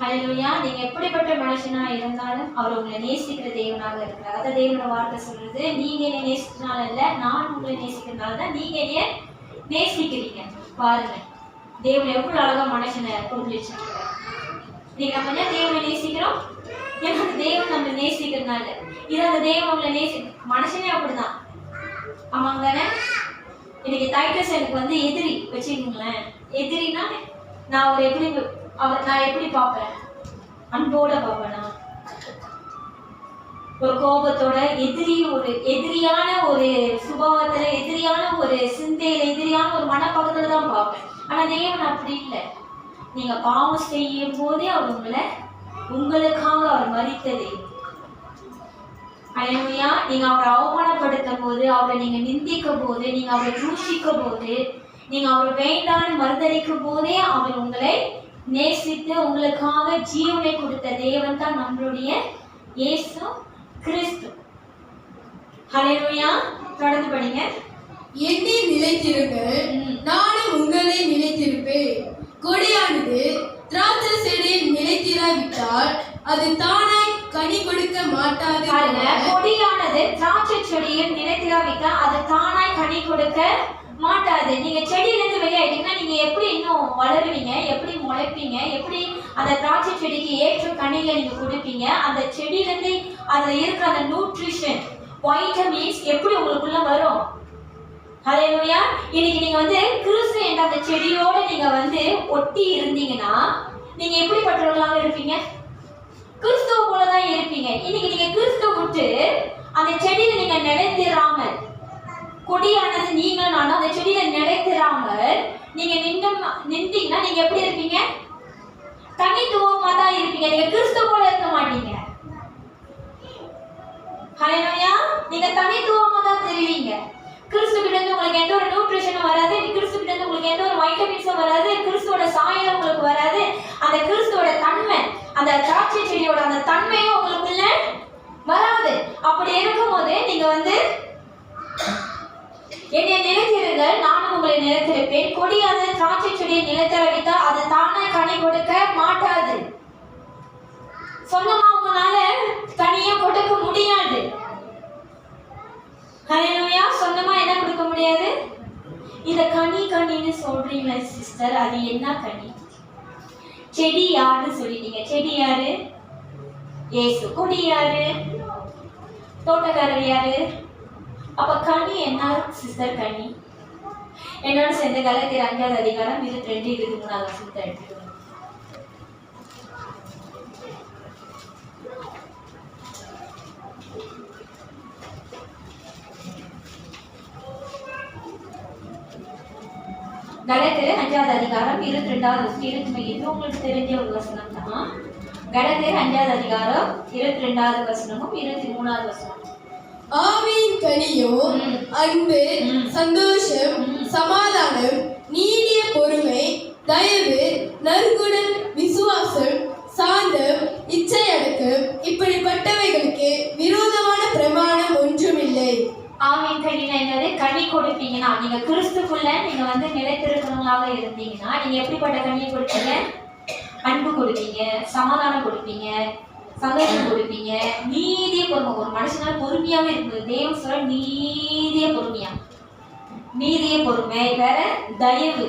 ஹல்லேலூயா, நீங்க எப்படிப்பட்ட மனுஷனா இருந்தாலும் அவர் உங்களை நேசிக்கிற தேவனாக இருக்கிறார். அதான் தேவனோட வார்த்தை சொல்றது, நீங்க என்னை நேசிக்கிறனால இல்ல, நான் உங்களை நேசிக்கிறனால தான் நீங்க என்னைய நேசிக்கிறீங்க. பாருங்க, தேவன் எவ்வளவு அழகா மனுஷனை புரிஞ்சு வச்சிருக்கிறார். நீங்க நம்ம என்ன தேவனை நேசிக்கிறோம்? ஏன்னா தேவன் நம்ம நேசிக்கிறதுனால. இது அந்த தேவன் உங்களை மனுஷனே அப்படிதான். ஆமாங்க தானே? இன்னைக்கு டைட்டஸ் எனக்கு வந்து எதிரி வச்சுக்கோங்களேன். எதிரினா நான் நான் எப்படி பார்ப்பேன்? அன்போட பார்ப்பேனா? ஒரு கோபத்தோட, எதிரியான ஒரு சுபாவத்துல, எதிரியான ஒரு சிந்தையில, எதிரியான ஒரு மனப்பக்கத்துல தான் பார்ப்பேன். ஆனா தேவன் அப்படி இல்லை. நீங்க பாவம் செய்யும் போதே அவர் உங்களுக்காக அவர் மரித்ததே. ஹல்லேலூயா. நீங்க அவரை அவமானப்படுத்தும் போது, அவரை நீங்க நிந்திக்கும் போது, நீங்க அவரை தூஷிக்கும் போது, நீங்க அவரை வேண்டான்னு மறுதளிக்கும் போதே அவர் உங்களை நேசித்து உங்களுக்காக ஜீவனை கொடுத்த தேவன் தான் நம்மளுடைய இயேசு கிறிஸ்து. ஹல்லேலூயா. தொடர்ந்து படிங்க. என்னை நிலைத்திருங்கள், நானும் உங்களை நிலைத்திருப்பேன். கொடியானது திராட்சை செடியில் நிலைத்திராவிட்டால் அது தானாய் கனி கொடுக்க மாட்டாது. கொடியானது திராட்சை செடியில் நிலைத்திராவிட்டால் அது தானாய் கனி கொடுக்க மாட்டாது. நீங்க செடியிலிருந்து வெளியாயிட்டீங்கன்னா நீங்க எப்படி இன்னும் வளருவீங்க? எப்படி முளைப்பீங்க? எப்படி அந்த திராட்சை செடிக்கு ஏற்ற கனிகளை நீங்க கொடுப்பீங்க? அந்த செடியிலிருந்து அதுல இருக்கிற அந்த நியூட்ரிஷன் வைட்டமின்ஸ் எப்படி உங்களுக்குள்ள வரும்? ஹல்லேலூயா. இன்னைக்கு நீங்க வந்து கிறிஸ்து என்ற அந்த செடியோட நீங்க வந்து ஒட்டி இருந்தீங்கன்னா நீங்க எப்படிப்பட்டவர்களாக இருப்பீங்க? கிறிஸ்துவ போலதான் இருப்பீங்க. இன்னைக்கு நீங்க கிறிஸ்துவ விட்டு அந்த செடியில நீங்க நிலைத்திராமல், கொடியானது நீங்க நானும் அந்த செடியில நிலைத்திராமல் நீங்க நின்றீங்கன்னா நீங்க எப்படி இருப்பீங்க? தனித்துவமா தான் இருப்பீங்க. நீங்க கிறிஸ்துவ போல இருக்க மாட்டீங்க. ஹல்லேலூயா. நீங்க தனித்துவமா தான் தெரிவீங்க. கிறிஸ்து கிட்ட இருந்து உங்களுக்கு எந்த ஒரு நியூட்ரிஷனும் வராது. கிறிஸ்து கிட்ட இருந்து உங்களுக்கு எந்த ஒரு வைட்டமின்ஸும் வராது. கிறிஸ்துவோட சாயலும் உங்களுக்கு வராது. அந்த கிறிஸ்துவோட தன்மை, அந்த திராட்சை செடியோட அந்த தன்மையும் உங்களுக்குள்ள வராது. அப்படி இருக்கும்போது நீங்க வந்து என்னை நிலைத்திருங்கள், நானும் உங்களை நிலைத்திருப்பேன். கொடியாத திராட்சை செடியை நிலைத்திர வைத்தால் அது தானே கனி கொடுக்க மாட்டாது. சொந்தமா உங்களால கனியை கொடுக்க முடியாது. ஹல்லேலூயா. சொந்தமா என்ன கொடுக்க முடியாது? இந்த கனின்னு சொல்றீங்க சிஸ்டர், அது என்ன கனி? செடி யாருன்னு சொல்லிட்டீங்க. செடி யாரு? இயேசு. கொடி யாரு? தோட்டக்காரர் யாரு? அப்ப கனி என்ன சிஸ்டர்? கனி என்னோட சேர்ந்த கலாத்தியர் 5வது அதிகாரம் 22, 23 வசனத்தை எடுத்துக்கணும். கலாத்தியர் 5வது அதிகாரம் 22வது வசனம். இது உங்களுக்கு தெரிஞ்ச ஒரு வசனம் தான். கலாத்தியர் 5வது அதிகாரம் 22வது வசனமும் 23வது வசனம். ஆவியின் கனியோ அன்பு, சந்தோஷம், சமாதானம், நீடிய பொறுமை, தயவு, நற்குணம், விசுவாசம், சாந்தம், இச்சையடக்கம், இப்படிப்பட்டவைகளுக்கு விரோதமான பிரமாணம் ஒன்றுமில்லை. ஆவின் கனினா என்னது? கனி கொடுப்பீங்கன்னா நீங்க கிறிஸ்துக்குள்ள நீங்க வந்து நிலைத்திருக்கிறவங்களாக இருந்தீங்கன்னா நீங்க எப்படிப்பட்ட கனியை கொடுப்பீங்க? அன்பு கொடுப்பீங்க, சமாதானம் கொடுப்பீங்க, சந்தோஷம் கொடுப்பீங்க, நீதிய பொறுமை. ஒரு மனுஷனால பொறுமையாவே இருக்குது. தேவன் சொல்ற நீதிய பொறுமையா, நீதிய பொறுமை. வேற தயவு.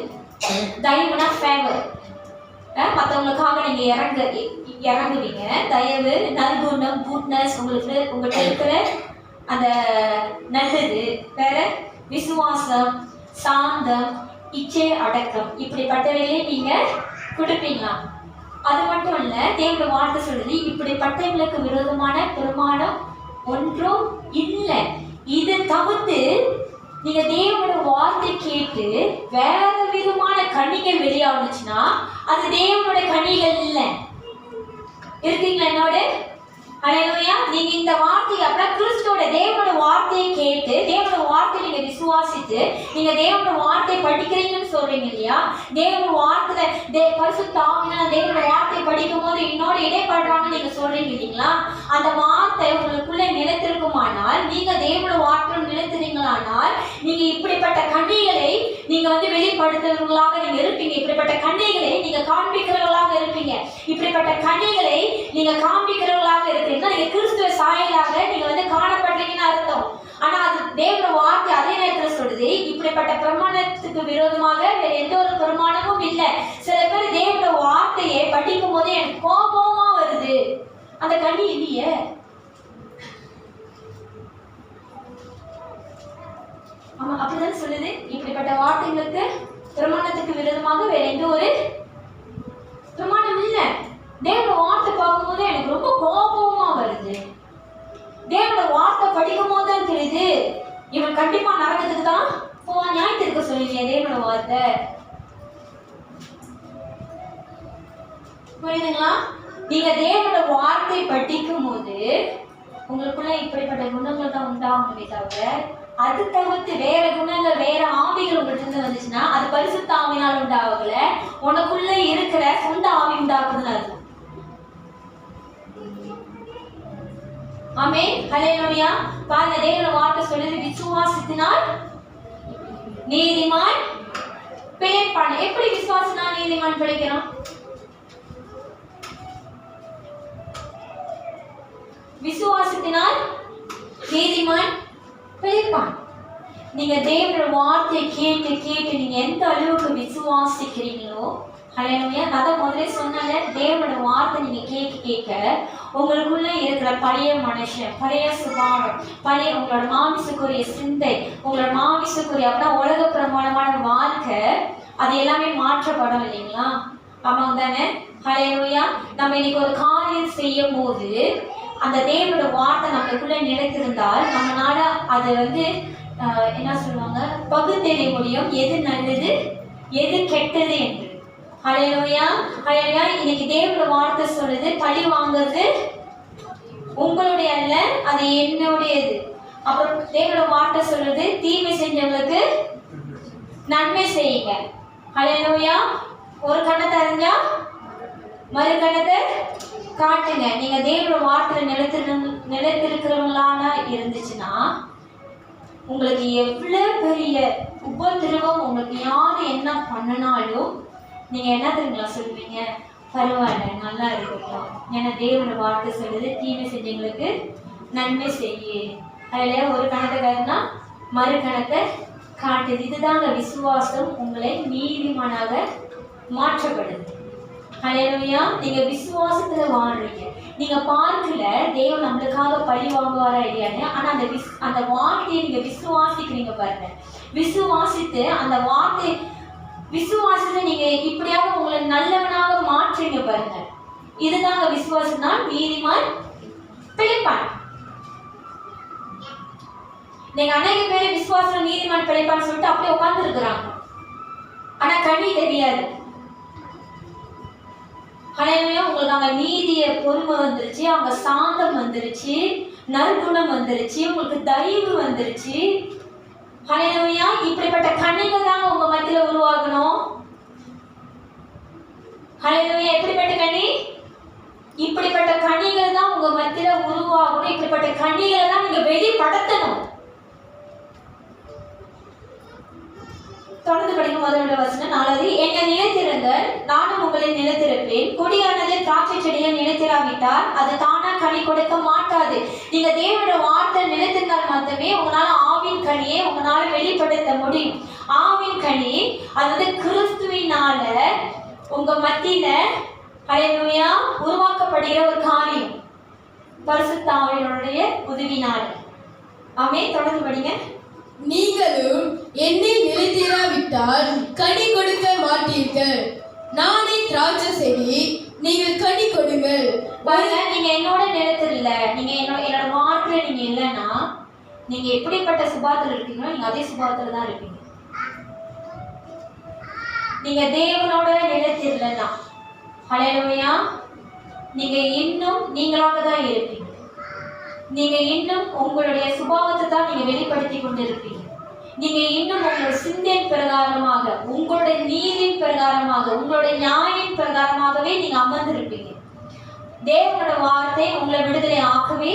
தயவுனா ஃபேவர், மற்றவங்களுக்காக நீங்க இறங்குவீங்க. தயவு, நற்குணம், குட்னஸ், உங்கள்கிட்ட இருக்கிற அந்த நல்லது. வேற விசுவாசம், சாந்தம், இச்சை அடக்கம், இப்படிப்பட்டவைகளே நீங்க கொடுப்பீங்களா? அது மட்டும் இல்ல, தேவனுடைய வார்த்தை சொல்லுது இப்படிப்பட்டவங்களுக்கு விரோதமான பிரமாணம் ஒன்றும் இல்லை. இதை தவிர்த்து நீங்க தேவனோட வார்த்தை கேட்டு வேற விதமான கனிகள் வெளியாகுச்சுன்னா அது தேவனோட கனிகள் இல்லை. இருக்கீங்களா என்னோட? ஹல்லேலூயா. நீங்க இந்த வார்த்தையை அப்புறம் கிறிஸ்துவோட தேவனோட வார்த்தையை கேட்டு தேவனோட வார்த்தையை நீங்க விசுவாசித்து நீங்க தேவனோட வார்த்தை படிக்கிறீங்கன்னு சொல்றீங்க இல்லையா? தேவனோட வார்த்தை பரிசுத்த ஆவியானவர் தேவனோட வார்த்தை படிக்கும் போது இன்னொரு இடைப்படுறாங்கன்னு நீங்க சொல்றீங்க இல்லைங்களா? அந்த வார்த்தை உங்களுக்குள்ள நிலைத்திருக்குமானால், நீங்க தேவனோட வார்த்தை நிலைத்திருங்களானால் நீங்க இப்படிப்பட்ட கனிகளை நீங்க வந்து வெளிப்படுத்துறவர்களாக நீங்க இருப்பீங்க. இப்படிப்பட்ட கனிகளை நீங்க காண்பிக்கிறவர்களாக இருப்பீங்க. இப்படிப்பட்ட கனிகளை நீங்க காண்பிக்கிறவர்களாக இருப்பீங்க. நீங்க கிறிஸ்துவ சாயலாக நீங்க வந்து காணப்படுறீங்கன்னு அர்த்தம். ஆனா அது தேவனோட வார்த்தை அதே நேரத்தில் சொல்லுது இப்படிப்பட்ட பிரமாணத்துக்கு விரோதமாக வேற எந்த ஒரு பிரமாணமும் இல்லை. சில பேர் தேவனோட வார்த்தையை படிக்கும் போது எனக்கு கோபமா வருது, அந்த கனி இல்லையே. ஆமா, அப்படிதான் சொல்லுது. இப்படிப்பட்ட வார்த்தைகளுக்கு பிரமாணத்துக்கு விரோதமாக வேற எந்த ஒரு பிரமாணம் இல்லை. தேவனோட வார்த்தை பார்க்கும்போது எனக்கு ரொம்ப கோபமா வருது. தேவனோட வார்த்தை படிக்கும் போது தான் தெரியுது இவன் கண்டிப்பா நரகத்துக்கு தான் போவான். நியாயத்திற்கு சொல்லுவீங்க தேவனோட வார்த்தை. புரியுதுங்களா? நீங்க தேவனோட வார்த்தை படிக்கும் போது உங்களுக்குள்ள இப்படிப்பட்ட குணங்கள் தான் உண்டாகுமே தவிர அது தவிர்த்து வேற குணங்கள் வேற ஆவிகள் உங்கள்கிட்ட இருந்து வந்துச்சுன்னா அது பரிசுத்த ஆவினால் உண்டாகல, உனக்குள்ள இருக்கிற சொந்த ஆவி உண்டாக்குதுன்னு அர்த்தம். ஆமென். ஹல்லேலூயா. பாருங்க, தேவனோட வார்த்தை சொல்லுது விசுவாசத்தினால் நீதிமான் பிழைப்பான். எப்படி விசுவாசத்தினால் நீதிமான் பிழைக்கிறான்? விசுவாசத்தினால் நீதிமான் பிழைப்பான். நீங்க தேவனோட வார்த்தையை கேட்டு கேட்டு நீங்க எந்த அளவுக்கு விசுவாசிக்கிறீங்களோ ஹல்லேலூயா. நான் தான் முதல்ல சொன்னேன்ல, தேவனோட வார்த்தை நீங்க கேட்க கேட்க உங்களுக்குள்ள இருக்கிற பழைய மனுஷன், பழைய சுபாவம், பழைய உங்களோட மாமிசக்குரிய சிந்தை, உங்களோட மாமிசக்குரிய அப்படின்னா உலக பிரமாணமான வாழ்க்கை, அது எல்லாமே மாற்றப்படும் இல்லைங்களா? ஆமாங்க தானே? ஹல்லேலூயா. நம்ம இன்னைக்கு ஒரு காரியம் செய்யும் போது அந்த தேவனோட வார்த்தை நமக்குள்ள நிலைத்திருந்தால் நம்மளால அதை என்ன சொல்லுவாங்க, பகுத்தறிய முடியும், எது நல்லது எது கெட்டது என்று. ஹல்லேலூயா. ஹல்லேலூயா. இன்னைக்கு தேவனோட வார்த்தை சொல்லுது, பழி வாங்குறது உங்களுடைய அல்ல, அது என்னுடையது. அப்புறம் தேவனோட வார்த்தை சொல்லுது, தீமை செஞ்சவங்களுக்கு நன்மை செய்யுங்க. ஹல்லேலூயா. ஒரு கண்ணத்தை அறிஞ்சா மறு கண்ணத்தை காட்டுங்க. நீங்க தேவனோட வார்த்தையில நிலைத்திருக்கிறவங்களான இருந்துச்சுன்னா உங்களுக்கு எவ்வளவு பெரிய உபத்திரவம், உங்களுக்கு யாரு என்ன பண்ணினாலும் நீங்க என்ன தெரியுங்களா சொல்லுவீங்க? பரவாயில்ல, நல்லா இருக்கட்டும், ஏன்னா தேவனோட வார்த்தை சொல்லுது, தீமை செஞ்சவங்களுக்கு நன்மை செய்யு. அதுல ஒரு கணத்தை காட்டினா மறு கணத்தை காட்டுது. இதுதாங்க விசுவாசம் உங்களை நீதிமானாக மாற்றப்படுது. ஹல்லேலூயா. நீங்க விசுவாசத்துல வாழ்றீங்க. நீங்க பார்க்கல தேவன் நம்மளுக்காக பழி வாங்குவாரா இல்லையான்னு, ஆனா அந்த வார்த்தையை நீங்க விசுவாசிக்கிறீங்க பாருங்க. விசுவாசித்து அந்த வார்த்தை விசுவாசத்தை நீங்க இப்படியாக உங்களை நல்லவனாக மாற்றீங்க பாருங்க. இதுதாங்க விசுவாசம் தான் நீதிமான் பிழைப்பான். நீங்க அநேக பேரை விசுவாசம் நீதிமான் பிழைப்பான்னு சொல்லிட்டு அப்படியே உட்கார்ந்து இருக்கிறாங்க, ஆனா கனி தெரியாது. ஹல்லேலூயா. உங்களுக்கு அங்க நீதிய பொறுமை வந்துருச்சு, அவங்க சாந்தம் வந்துருச்சு, நற்குணம் வந்துருச்சு, உங்களுக்கு தயவு வந்துருச்சு. ஹல்லேலூயா. இப்படிப்பட்ட கனிகள் தான் உங்க மத்தியில உருவாகணும். ஹல்லேலூயா. எப்படிப்பட்ட கனி? இப்படிப்பட்ட கனிகள் தான் உங்க மத்தியில உருவாகணும். இப்படிப்பட்ட கனிகளை தான் நீங்க வெளிப்படுத்தணும். தொடர்ந்து படிக்கும் முதல் வசனம் 4. என்னை நிலைத்திருங்கள், நானும் உங்களை நிலைத்திருப்பேன். கொடியானது திராட்சை செடியில் நிலைத்திராவிட்டால் அது தானா கனி கொடுக்க மாட்டாது. நீங்க தேவனோட வார்த்தை நிலைத்திருந்தால் மட்டுமே உங்களால ஆவின் கனியை உங்களால வெளிப்படுத்த முடியும். ஆவின் கனி அது கிறிஸ்துவினால உங்க மத்தியில ஹல்லேலூயா உருவாக்கப்படுகிற ஒரு காரியம், பரிசுத்த ஆவியினுடைய உதவினால. ஆமென். தொடர்ந்து படிங்க. நீங்களும் என்னை நிலைத்திராவிட்டால் கனி கொடுக்க மாட்டீர்கள். நானே திராட்சை செடி, நீங்கள் கனி கொடுங்கள். பாருங்க, நீங்க என்னோட நிலைத்தில்ல, நீங்க என்னோட வார்த்தையில நீங்க இல்லைன்னா நீங்க எப்படிப்பட்ட சுபாவத்தில் இருக்கீங்களோ நீங்க அதே சுபாவத்தில் தான் இருப்பீங்க. நீங்க தேவனோட நிலைத்தில்லைன்னா ஹல்லேலூயா நீங்க இன்னும் நீங்களாக தான் இருப்பீங்க. நீங்க இன்னும் உங்களுடைய சுபாவத்தை தான் நீங்க வெளிப்படுத்தி கொண்டிருப்பீங்க. நீங்க இன்னும் உங்களுடைய சிந்தையின் பிரகாரமாக, உங்களுடைய நீதியின் பிரகாரமாக, உங்களுடைய நியாயின் பிரகாரமாகவே நீங்க அமர்ந்திருப்பீங்க. தேவனோட வார்த்தை உங்களை விடுதலை ஆக்கவே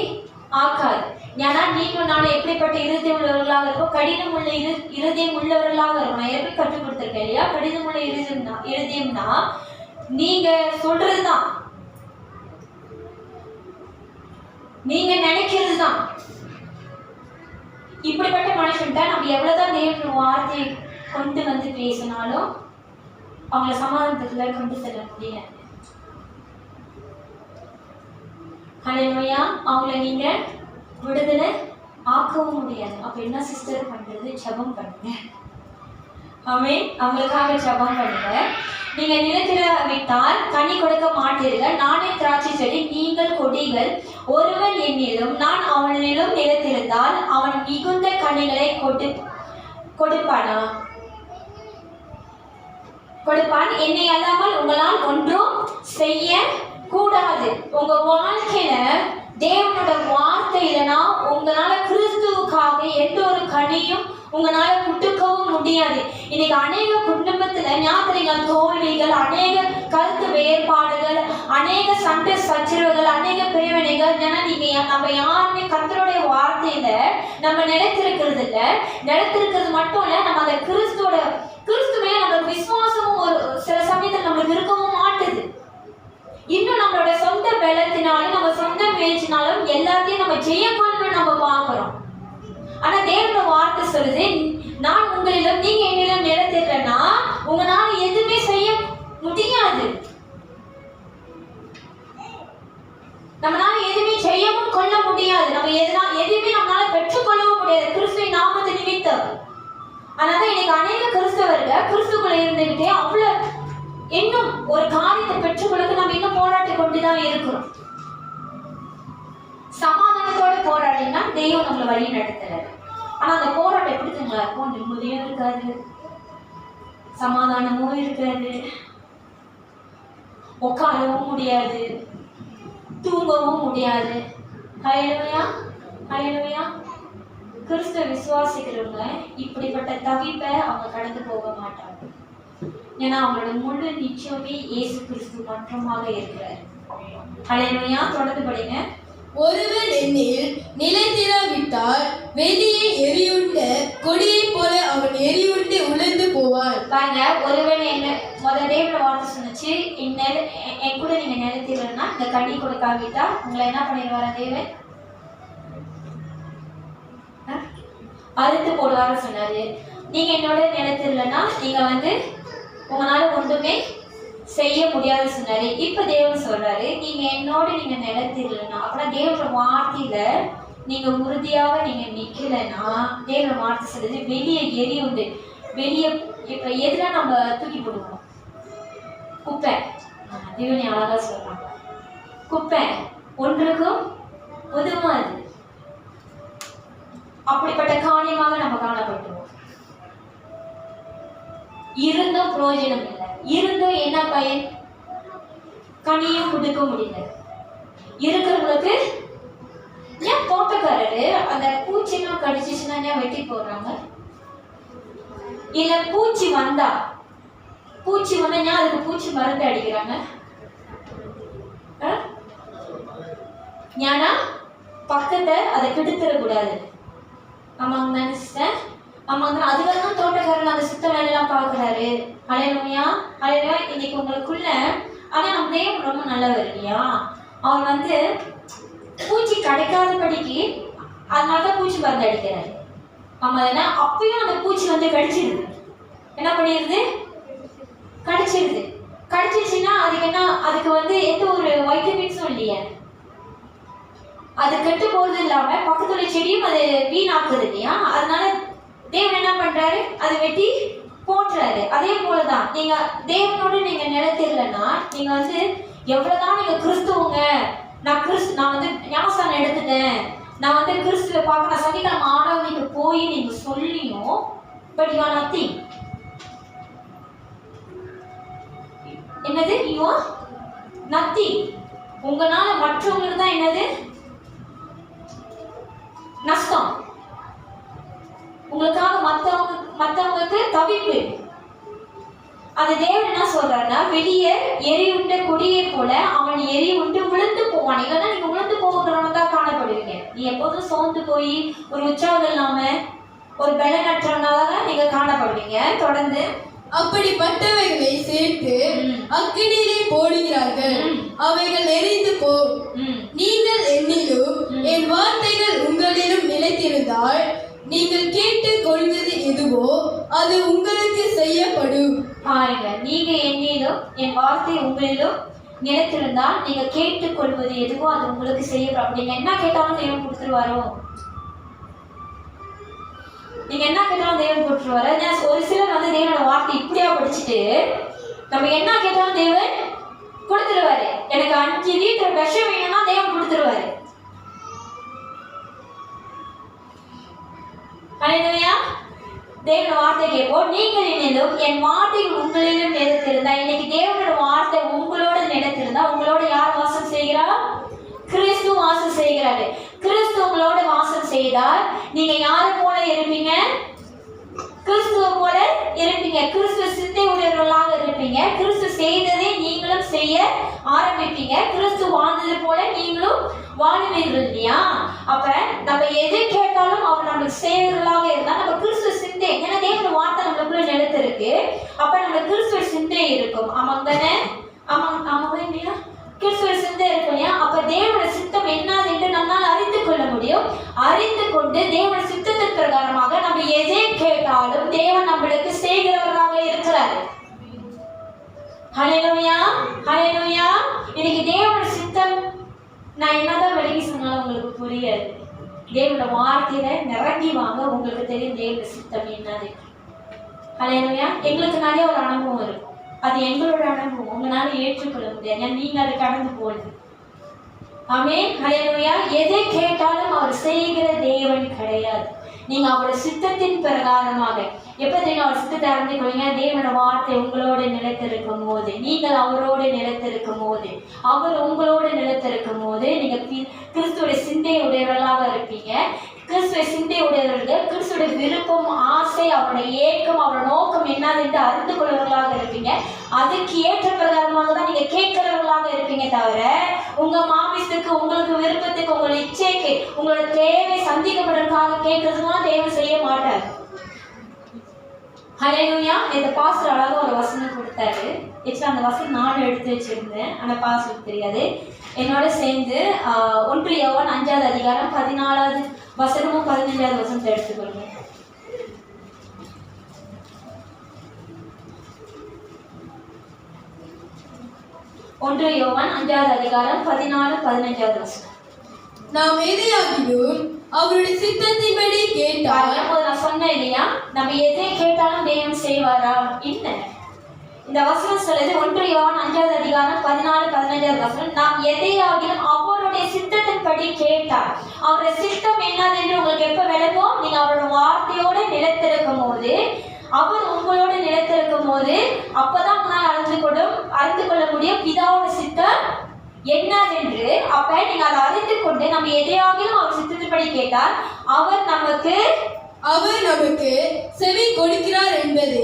ஆக்காது. ஏன்னா நீங்க நானும் எப்படிப்பட்ட இருதயம் உள்ளவர்களாக இருக்கும், கடினம் உள்ள இருதயம் உள்ளவர்களாக இருக்கும். நான் எப்படி கற்றுக் கொடுத்துருக்கேன் இல்லையா? கடினம் உள்ள இருதயம்னா நீங்க சொல்றதுதான், நீங்க நினைக்கிறது தான். இப்படிப்பட்ட மனுஷன்ட்ட நம்ம எவ்வளவுதான் தேவனோட வார்த்தையை கொண்டு வந்து பேசினாலும் அவங்கள சமாதானத்துக்குள்ள கொண்டு செல்ல முடியாது. ஹல்லேலூயா. அவங்கள நீங்க விடுதலை ஆக்கவும் முடியாது. அப்ப என்ன சிஸ்டர் பண்றது? ஜெபம் பண்ணுங்க. ஆமென். அவங்களுக்காக ஜெபம் பண்ணுங்க. நீங்க நிலைத்திராவிட்டால் கனி கொடுக்க மாட்டீர்கள். நானே திராட்சை செடி, நீங்கள் கொடிகள். ஒருவன் என்னிலும் நான் அவனிலும் நிலைத்திருந்தால் அவன் மிகுந்த கனிகளை கொடுப்பானா? கொடுப்பான். என்னை அல்லாமல் உங்களால் ஒன்றும் செய்ய கூடாது. உங்க வாழ்க்கையில தேவனோட வார்த்தை இல்லைன்னா உங்களால கிறிஸ்துவுக்காக எந்த ஒரு கனியும் உங்களால குட்டுக்கவும் முடியாது. இன்னைக்கு அநேக குடும்பத்துல ஞாபகங்கள், தோல்விகள், அநேக கருத்து வேறுபாடுகள், அநேக சண்டை சச்சரவுகள், அநேக பிரிவினைகள். ஏன்னா நீங்க நம்ம யாருமே கர்த்தருடைய வார்த்தையில நம்ம நிலைத்திருக்கிறது இல்லை. நிலைத்திருக்கிறது மட்டும் இல்ல, நம்ம அந்த கிறிஸ்துவே நம்மளுக்கு விசுவாசமும் ஒரு சில சமயத்தில் நம்மளுக்கு இருக்கவும் மாட்டுது. இன்னும் நம்மளோட சொந்த பலத்தினாலும் நம்ம சொந்த முயற்சினாலும் எல்லாத்தையும் நம்ம ஜெயக்கொள்ளுன்னு நம்ம பார்க்கிறோம். ஆனா தேவனோட வார்த்தை சொல்லுது, நான் உங்களிலும் நீங்க என்னிலும் நிலைத்திருக்கேன்னா உங்களால எதுவுமே செய்ய முடியாது. அதனால இன்னைக்கு அநேக கிறிஸ்தவர்கள் கிறிஸ்துக்குள்ள இருந்துகிட்டே அவ்வளவு இன்னும் ஒரு காரியத்தை பெற்றுக்கொள்ளுக்கு நம்ம இன்னும் போராட்டி கொண்டுதான் இருக்கிறோம். சமாதானத்தோட போராடினா தெய்வம் நம்மளை வழி நடத்துறாரு. ஆனா அந்த போராட்டம் எப்படி தெரியுங்களா இருக்கும்? நிம்மதியும் இருக்காது, சமாதானமும் இருக்காது, உட்காரவும் முடியாது, தூங்கவும் முடியாது. ஹல்லேலூயா, ஹல்லேலூயா. கிறிஸ்துவ விசுவாசிக்கிறவங்க இப்படிப்பட்ட தவிப்பை அவங்க கடந்து போக மாட்டாங்க. ஏன்னா அவங்களோட முழு நிச்சயமே இயேசு கிறிஸ்து மாற்றமாக இருக்கிறார். ஹல்லேலூயா. தொடர்ந்து படிங்க. ஒருவன் என்னில் நிலைத்திராவிட்டால் வெளியே எரியுண்ட கொடியை போல அவன் எரியுண்டு உலர்ந்து போவான். பாருங்க, ஒருவன் என்ன முதல் தேவனோட வார்த்தை சொன்னிச்சு, என் கூட நீங்க நிலைத்திரன்னா இந்த கனி கொடுக்காவிட்டா உங்களை என்ன பண்ணிடுவார தேவன்? அறுத்து போடுவார சொன்னாரு. நீங்க என்னோட நிலைத்திரலன்னா நீங்க உங்களால ஒன்றுமே செய்ய முடியாது சொன்னாரு. இப்ப தேவன் சொல்றாரு, நீங்க என்னோட நீங்க நிலைத்திரலன்னா அப்படின்னா தேவனோட வார்த்தையில நீங்க உறுதியாக நீங்க நிக்கலைன்னா தேவனோட வார்த்தை சொல்றது வெளியே எரி உண்டு. வெளியே இப்ப எதுல நம்ம தூக்கி போடுவோம்? குப்பை. தேவனி அழகா சொல்றாங்க, குப்பை ஒன்றுக்கும் உதவாது. அப்படிப்பட்ட காரியமாக நம்ம காணப்பட்டுவோம். இருந்தும் பிரயோஜனம் இல்லை, இருந்தும் என்ன பயன்? கனியும் கொடுக்க முடியல. இருக்கிறவங்களுக்கு ஏன் தோட்டக்காரரு அந்த பூச்சிலாம் கடிச்சிச்சுன்னா ஏன் வெட்டி போடுறாங்க? இல்ல பூச்சி வந்தா ஏன் அதுக்கு பூச்சி மருந்து அடிக்கிறாங்க? ஏன்னா பக்கத்தை அதை கெடுத்துடக்கூடாது. ஆமாங்க தானே சிஸ்டர்? ஆமாங்க. அதுக்காக தான் தோட்டக்காரன் அந்த சுத்த வேலையெல்லாம் பார்க்குறாரு. ஹல்லேலூயா, ஹல்லேலூயா. இன்னைக்கு உங்களுக்குள்ள ஆனால் நம்ம தேவன் ரொம்ப நல்லவர் இல்லையா? அவர் பூச்சி கிடைக்காதபடிக்கு அதனால தான் பூச்சி மருந்து அடிக்கிறாரு. ஆமாம் தானே? அப்பயும் அந்த பூச்சி கடிச்சிடுது. என்ன பண்ணிடுது? கடிச்சிடுது. கடிச்சிருச்சுன்னா அதுக்கு எந்த ஒரு வைட்டமின்ஸும் இல்லையே. அது கெட்டு போகிறது இல்லாமல் பக்கத்துல செடியும் அது வீணாக்குது இல்லையா? அதனால தேவன் என்ன பண்றாரு? அதை வெட்டி போட்டுறாரு. அதே போலதான் நீங்க தேவனோட நீங்க நிலைத்திரலன்னா நீங்க எவ்வளவுதான் நீங்க கிறிஸ்துவங்க, நான் ஞானஸ்தானம் எடுத்துட்டேன், நான் கிறிஸ்துவ பார்க்க நான் சனிக்கிழமை ஆராதனைக்கு போய் நீங்க சொல்லியும் பட் யூ ஆர் நத்திங். என்னது? You are nothing. உங்களால மற்றவங்களுக்கு தான் என்னது நஷ்டம். உங்களுக்காக மற்றவங்களுக்கு தவிப்பு. அது தேவன் என்ன சொல்றாருன்னா, வெளியே எரியுண்ட கொடியை போல அவன் எரியுண்டு உழந்து போவான். இல்லைன்னா நீங்க உழந்து போகிறவங்க தான் காணப்படுவீங்க. நீ எப்போதும் சோர்ந்து போய் ஒரு உற்சாகம் இல்லாம ஒரு பலனற்றவனாக நீங்க காணப்படுவீங்க. தொடர்ந்து அப்படிப்பட்டவைகளை சேர்த்து அக்கினியிலே போடுகிறார்கள், அவைகள் எரிந்து போம். நீங்கள் என்னிலும் என் வார்த்தைகள் உங்களிலும் நிலைத்திருந்தால் நீங்கள் கேட்டுக் கொள்வது எதுவோ அது உங்களுக்கு செய்யப்படும். நீங்க என்னிலும் என் வார்த்தை உங்களிலும் நிலைத்திருந்தால் நீங்க கேட்டுக் கொள்வது எதுவோ அது உங்களுக்கு செய்யப்படும். நீங்க என்ன கேட்டாலும் தேவன் கொடுத்துருவாரோ? நீங்க என்ன கேட்டாலும் தேவன் கொடுத்துருவாரு. ஒரு சிலர் தேவனோட வார்த்தை இப்படியா படிச்சுட்டு நம்ம என்ன கேட்டாலும் தேவன் கொடுத்துருவாரு. எனக்கு 5 லிட்டர் விஷம் வேணும்னா தேவன் கொடுத்துருவாரு. ஹல்லேலூயா. தேவனோட வார்த்தை கேட்போம். நீங்கள் என்னிலும் என் வார்த்தைகள் உங்களிலும் நிலைத்திருந்தா, இன்னைக்கு தேவனோட வார்த்தை உங்களோட நிலைத்திருந்தா உங்களோட யார் வாசம் செய்கிறா? கிறிஸ்து வாசம் செய்கிறாரு. கிறிஸ்து உங்களோட வாசம் செய்தால் நீங்க யாரை போல இருப்பீங்க? கிறிஸ்துவ போல இருப்பீங்க. கிறிஸ்துவ சிந்தை உடையவர்களாக இருப்பீங்க. கிறிஸ்து செய்ததை நீங்களும் செய்ய ஆரம்பிப்பீங்க. கிறிஸ்து வாழ்ந்தது போல நீங்களும் வாழுவீர்கள் இல்லையா? அப்ப நம்ம எது கேட்டாலும் அவர் நம்மளுக்கு செய்வர்களாக இருந்தா நம்ம கிறிஸ்துவ சிந்தை, ஏன்னா தேவனோட வார்த்தை நம்மளுக்குள்ள நிலைத்திருக்கு. அப்ப நம்ம கிறிஸ்துவ சிந்தை இருக்கும். ஆமாங்க தானே? ஆமாங்க இல்லையா? கிறிஸ்துவ சிந்தை இருக்கும் இல்லையா? அப்ப தேவனோட சித்தம் என்னது என்று நம்மால் அறிந்து கொள்ள முடியும். அறிந்து கொண்டு தேவனோட சித்தத்தின் பிரகாரமாக நம்ம எதை கேட்டாலும் தேவன் நம்மளுக்கு செய்கிறவராக இருக்கிறார். ஹல்லேலூயா, ஹல்லேலூயா. இன்னைக்கு தேவனோட சித்தம் நான் என்னதான் விலகி சொன்னாலும் உங்களுக்கு புரியாது. தேவனோட வார்த்தையில நிரம்பி வாங்க, உங்களுக்கு தெரியும் தேவனோட சித்தம் என்னது. ஹல்லேலூயா. எங்களுக்கு நிறைய ஒரு அனுபவம் இருக்கும், அது எங்களோட அனுபவம், உங்களால ஏற்றுக்கொள்ள முடியாது, ஏன்னா நீங்க அதை கடந்து போகுது. ஆமென். ஹல்லேலூயா. எதை கேட்டாலும் அவர் செய்கிற தேவன் கிடையாது. நீங்க அவரோட சித்தத்தின் பிரகாரமாக எப்ப நீங்க அவர் சித்தத்தை அறிந்து கொள்ளுங்க, தேவனோட வார்த்தை உங்களோட நிலைத்திருக்கும் போது, நீங்கள் அவரோட நிலைத்திருக்கும் போது, அவர் உங்களோட நிலைத்திருக்கும் போது நீங்க கிறிஸ்துவோட சிந்தை உடையவர்களாக இருப்பீங்க. கிறிஸ்துவ சிந்தை உடையவர்கள், கிறிஸ்துவோட விருப்பம், ஆசை, அவருடைய ஏக்கம், அவரோட நோக்கம் என்னது என்று அறிந்து கொள்வர்களாக இருப்பீங்க. அதுக்கு ஏற்ற பிரகாரமாக தான் நீங்க கேட்கிறவர்களாக இருப்பீங்க. தவிர உங்க மாமிசத்துக்கு, உங்களுக்கு விருப்பத்துக்கு, உங்களோட இச்சைக்கு, உங்களோட தேவை சந்திக்கப்படுறதுக்காக கேட்கறதுலாம் தேவன் செய்ய மாட்டார். ஹல்லேலூயா. இந்த பாஸ்டர் அழகாக ஒரு வசனம் கொடுத்தாரு. ஆக்சுவலாக அந்த வசனம் நானும் எடுத்து வச்சிருந்தேன், ஆனால் பாஸ்டருக்கு தெரியாது. என்னோட சேர்ந்து 1 யோவான் 5வது அதிகாரம் 14வது வசனமும் 15வது வசனத்தை எடுத்துக்கொள்ளுங்க. 1 யோவான் 5வது அதிகாரம் 14, 15வது வசனம். நாம் எதையாகிலும் அவருடைய சித்தத்தின்படி கேட்டால், நான் சொன்னேன் இல்லையா, நம்ம எதை கேட்டாலும் தேவன் செய்வாரா? இல்லை. இந்த வசனம் சொல்லுது 1 யோவான் 5வது அதிகாரம் 14, 15வது வசனம். நாம் எதையாகிலும் அவருடைய சித்தத்தின்படி கேட்டால், அவருடைய சித்தம் என்னது என்று உங்களுக்கு எப்ப விளங்கும்? நீங்க அவரோட வார்த்தையோட நிலைத்திருக்கும் போது, அவர் உங்களோட நிலைத்திருக்கும் போது, அப்பதான் உங்களால் அறிந்து கொள்ள முடியும் பிதாவோட சித்தம் என்னதென்று. அப்ப நீங்க அதை அறிந்து கொண்டு நம்ம எதையாகிலும் அவர் சித்தத்தின்படி கேட்டால் அவர் நமக்கு செவி கொடுக்கிறார் என்பது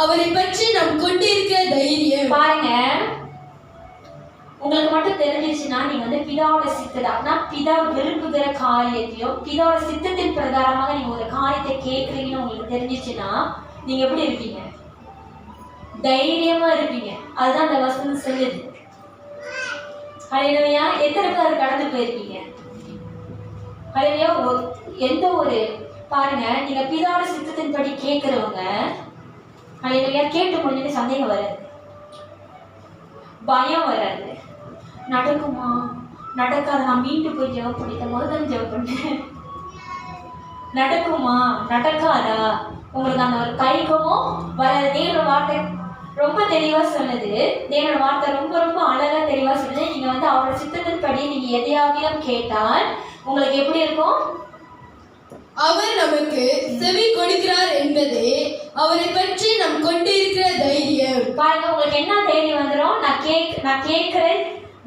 அவரை பற்றி நாம் கொண்டிருக்கிற தைரியம். பாருங்க, உங்களுக்கு மட்டும் தெரிஞ்சிச்சுன்னா நீங்க வந்து பிதாவோட சித்தம்னா பிதா விரும்புகிற காரியத்தையும் பிதாவோட சித்தத்தின் பிரகாரமாக நீங்க ஒரு காரியத்தை கேட்குறீங்கன்னு உங்களுக்கு தெரிஞ்சிச்சுன்னா நீங்க எப்படி இருப்பீங்க? தைரியமா இருப்பீங்க. அதுதான் அந்த வசனம் சொல்லுது. ஹல்லேலூயா. எத்தனை பேர் கடந்து போயிருக்கீங்க? ஹல்லேலூயா. எந்த ஒரு பாருங்க, நீங்க பிதாவோட சித்தத்தின்படி கேட்கிறவங்க, ஹல்லேலூயா, கேட்டு முடிஞ்சு சந்தேகம் வராது, பயம் வராது. நடக்குமா நடக்காத, நான் மீண்டும் போய் ஜெபம் பண்ணிட்டேன், முதல்ல ஜெபம் பண்ணேன், நடக்குமா நடக்காதா, உங்களுக்கு அந்த ஒரு கைகமும் வராது. தேவனோட வார்த்தை ரொம்ப தெளிவா சொல்லுது. தேவனோட வார்த்தை ரொம்ப ரொம்ப அழகா தெளிவா சொல்லுது. நீங்க வந்து அவரோட சித்தத்தின்படி நீங்க எதையாகிலும் கேட்டால் உங்களுக்கு எப்படி இருக்கும்? அவர் நமக்கு செவி கொடுக்கிறார் என்பது அவரை பற்றி நாம் கொண்டிருக்கிற தைரியம். பாருங்க, உங்களுக்கு என்ன தைரியம் வந்துடும்? நான் கேட்கிறேன்,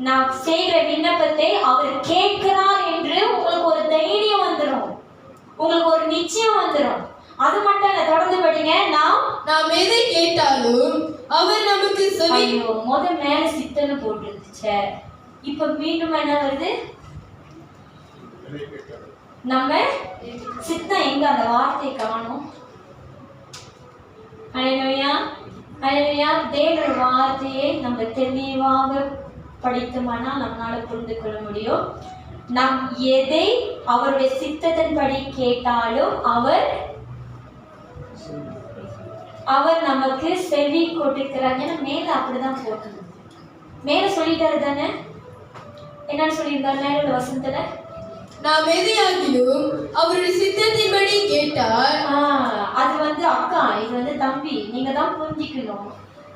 நான் செய்கிற விண்ணப்பத்தை அவர் கேட்கிறார் என்று உங்களுக்கு ஒரு தைரியம் வந்துடும், உங்களுக்கு ஒரு நிச்சயம் வந்துடும். அது மட்டும் இல்ல, தொடர்ந்து படிங்க. நாம் எதை கேட்டாலும் அவர் நமக்கு செவி. முதல் மேல சித்தன்னு போட்டுருந்துச்சு, இப்ப மீண்டும் என்ன வருது? நம்ம சித்தம் எங்க? அந்த வார்த்தையை காணும். ஹல்லேலூயா. ஹல்லேலூயா. தேவனுடைய வார்த்தையை நம்ம தெளிவாக படித்தோம்னா நம்மளால புரிந்து கொள்ள முடியும். நாம் எதை அவருடைய சித்தத்தின்படி கேட்டாலும் அவர் நமக்கு செவி கொடுக்கிறாங்க. மேல அப்படிதான் போட்டு மேல சொல்லிட்டாரு தானே? என்னன்னு சொல்லியிருந்தாரு மேல உள்ள வசனத்துல? நாம் எதையாகிலும் அவருடைய சித்தத்தின்படி கேட்டால், அது வந்து அக்கா, இது வந்து தம்பி, நீங்க தான் புரிஞ்சிக்கணும்.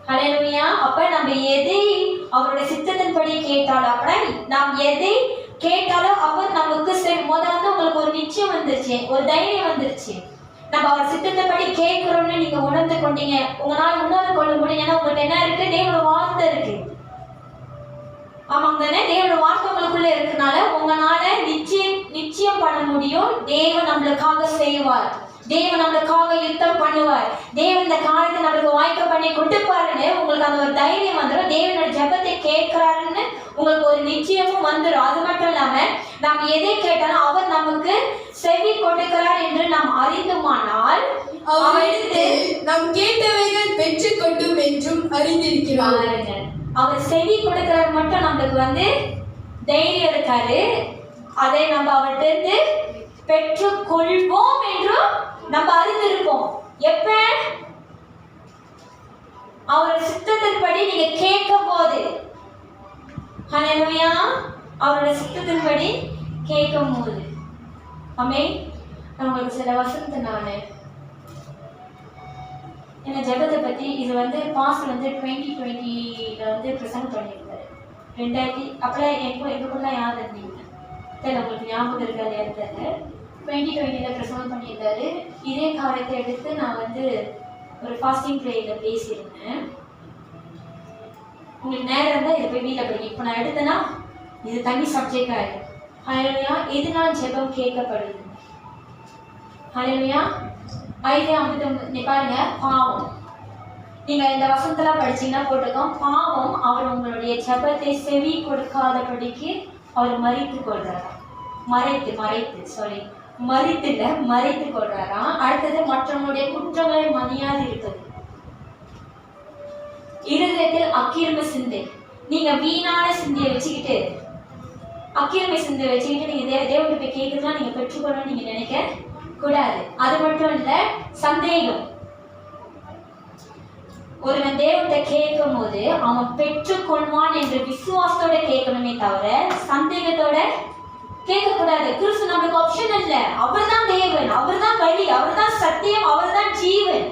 ஹல்லேலூயா. அப்ப நம்ம எதை அவருடைய சித்தத்தின்படி கேட்டாலும், அப்படின்னா நாம் எதை கேட்டாலும் அவர் நமக்கு முதல்ல உங்களுக்கு ஒரு நிச்சயம் வந்துருச்சு, ஒரு தைரியம் வந்துருச்சு. நம்ம அவர் சித்தத்தைப்படி கேட்கிறோம்னு நீங்க உணர்ந்து கொண்டீங்க, உங்களால உணர்ந்து கொள்ள முடியும். ஏன்னா உங்கள்கிட்ட என்ன இருக்கு? தேவனோட வார்த்தை இருக்கு. ஆமாங்க தானே? தேவனோட வார்த்தை உங்களுக்குள்ள இருக்கனால உங்களால நிச்சயம் பண்ண முடியும். தேவன் நம்மளுக்காக செய்வார், தேவன் நம்மளுக்காக யுத்தம் பண்ணுவார், தேவன் இந்த காரியத்தை நம்மளுக்கு வாய்க்க பண்ணி கொடுப்பாருன்னு உங்களுக்கு அந்த ஒரு தைரியம் வந்துடும். தேவனோட ஜெபத்தை கேட்கிறாருன்னு உங்களுக்கு ஒரு நிச்சயமும் வந்துடும். அது மட்டும் இல்லாம நாம் எதை கேட்டாலும் அவர் நமக்கு செவி கொடுக்கிறார் என்று நாம் அறிந்துமானால் அவரிடத்து நாம் கேட்டவைகள் பெற்று கொண்டும் என்றும் அறிந்திருக்கிறார். அவர் செவி கொடுக்கிறார் மட்டும் நம்மளுக்கு வந்து தைரியம் இருக்காரு. அதை நம்ம அவர்கிட்ட பெற்றுக் கொள்வோம் என்றும் நம்ம அறிந்திருப்போம். எப்ப? அவருடைய சித்தத்தின்படி நீங்க கேட்கும் போது. ஹல்லேலூயா. அவருடைய சித்தத்தின்படி கேட்கும் போது. ஆமென். நான் உங்களுக்கு சில வசனத்தை நான் இந்த ஜெபத்தை பற்றி இது வந்து பாஸ்ட் வந்து 2020 வந்து ப்ரெசென்ட் பண்ணியிருந்தாரு. 2000 அப்போலாம் எங்களுக்குலாம் யார் இருந்தீங்க தெரியல, உங்களுக்கு ஞாபகம் இருக்கா இல்லையா தெரியல. 2020 ப்ரெசென்ட் பண்ணியிருந்தாரு. இதே காரியத்தை எடுத்து நான் வந்து ஒரு ஃபாஸ்டிங் ப்ரேயரில் பேசியிருந்தேன். உங்களுக்கு நேரம் இருந்தால் இதை போய் வீட்டில் படிங்க. இப்போ நான் எடுத்தேன்னா இது தனி சப்ஜெக்ட் ஆகிடும். ஹல்லேலூயா. எதனால் ஜெபம் கேட்கப்படுது? ஹல்லேலூயா. 5:59 பாருங்க. பாவம், நீங்க இந்த வசனத்தெல்லாம் படிச்சீங்கன்னா போட்டிருக்கோம், பாவம் அவர் உங்களுடைய ஜெபத்தை செவி கொடுக்காதபடிக்கு அவர் மறித்து கொள்றாராம். மறித்து கொள்றாராம். அடுத்தது மற்றவங்களுடைய குற்றங்களை மன்னியாது இருப்பது. இருதயத்தில் அக்கிரம சிந்தை, நீங்க வீணான சிந்தையை வச்சுக்கிட்டு அக்கிரம சிந்தையை வச்சுக்கிட்டு நீங்க தேவனுக்கு போய் கேட்கறதுலாம் நீங்க பெற்றுக்கொள்ளணும்னு நீங்க நினைக்க கூடாது. அது மட்டும் இல்ல, சந்தேகம். ஒருவன் தேவத்தை கேட்கும் போது அவன் பெற்றுக்கொள்வான் என்ற விசுவாசத்தோட கேட்கணுமே தவிர சந்தேகத்தோட கேட்க கூடாது. கிறிஸ்து நமக்கு ஆப்ஷன் இல்ல. அவர் தான் தேவன், அவர் தான் வழி, அவர் தான் சத்தியம், அவர் தான் ஜீவன்,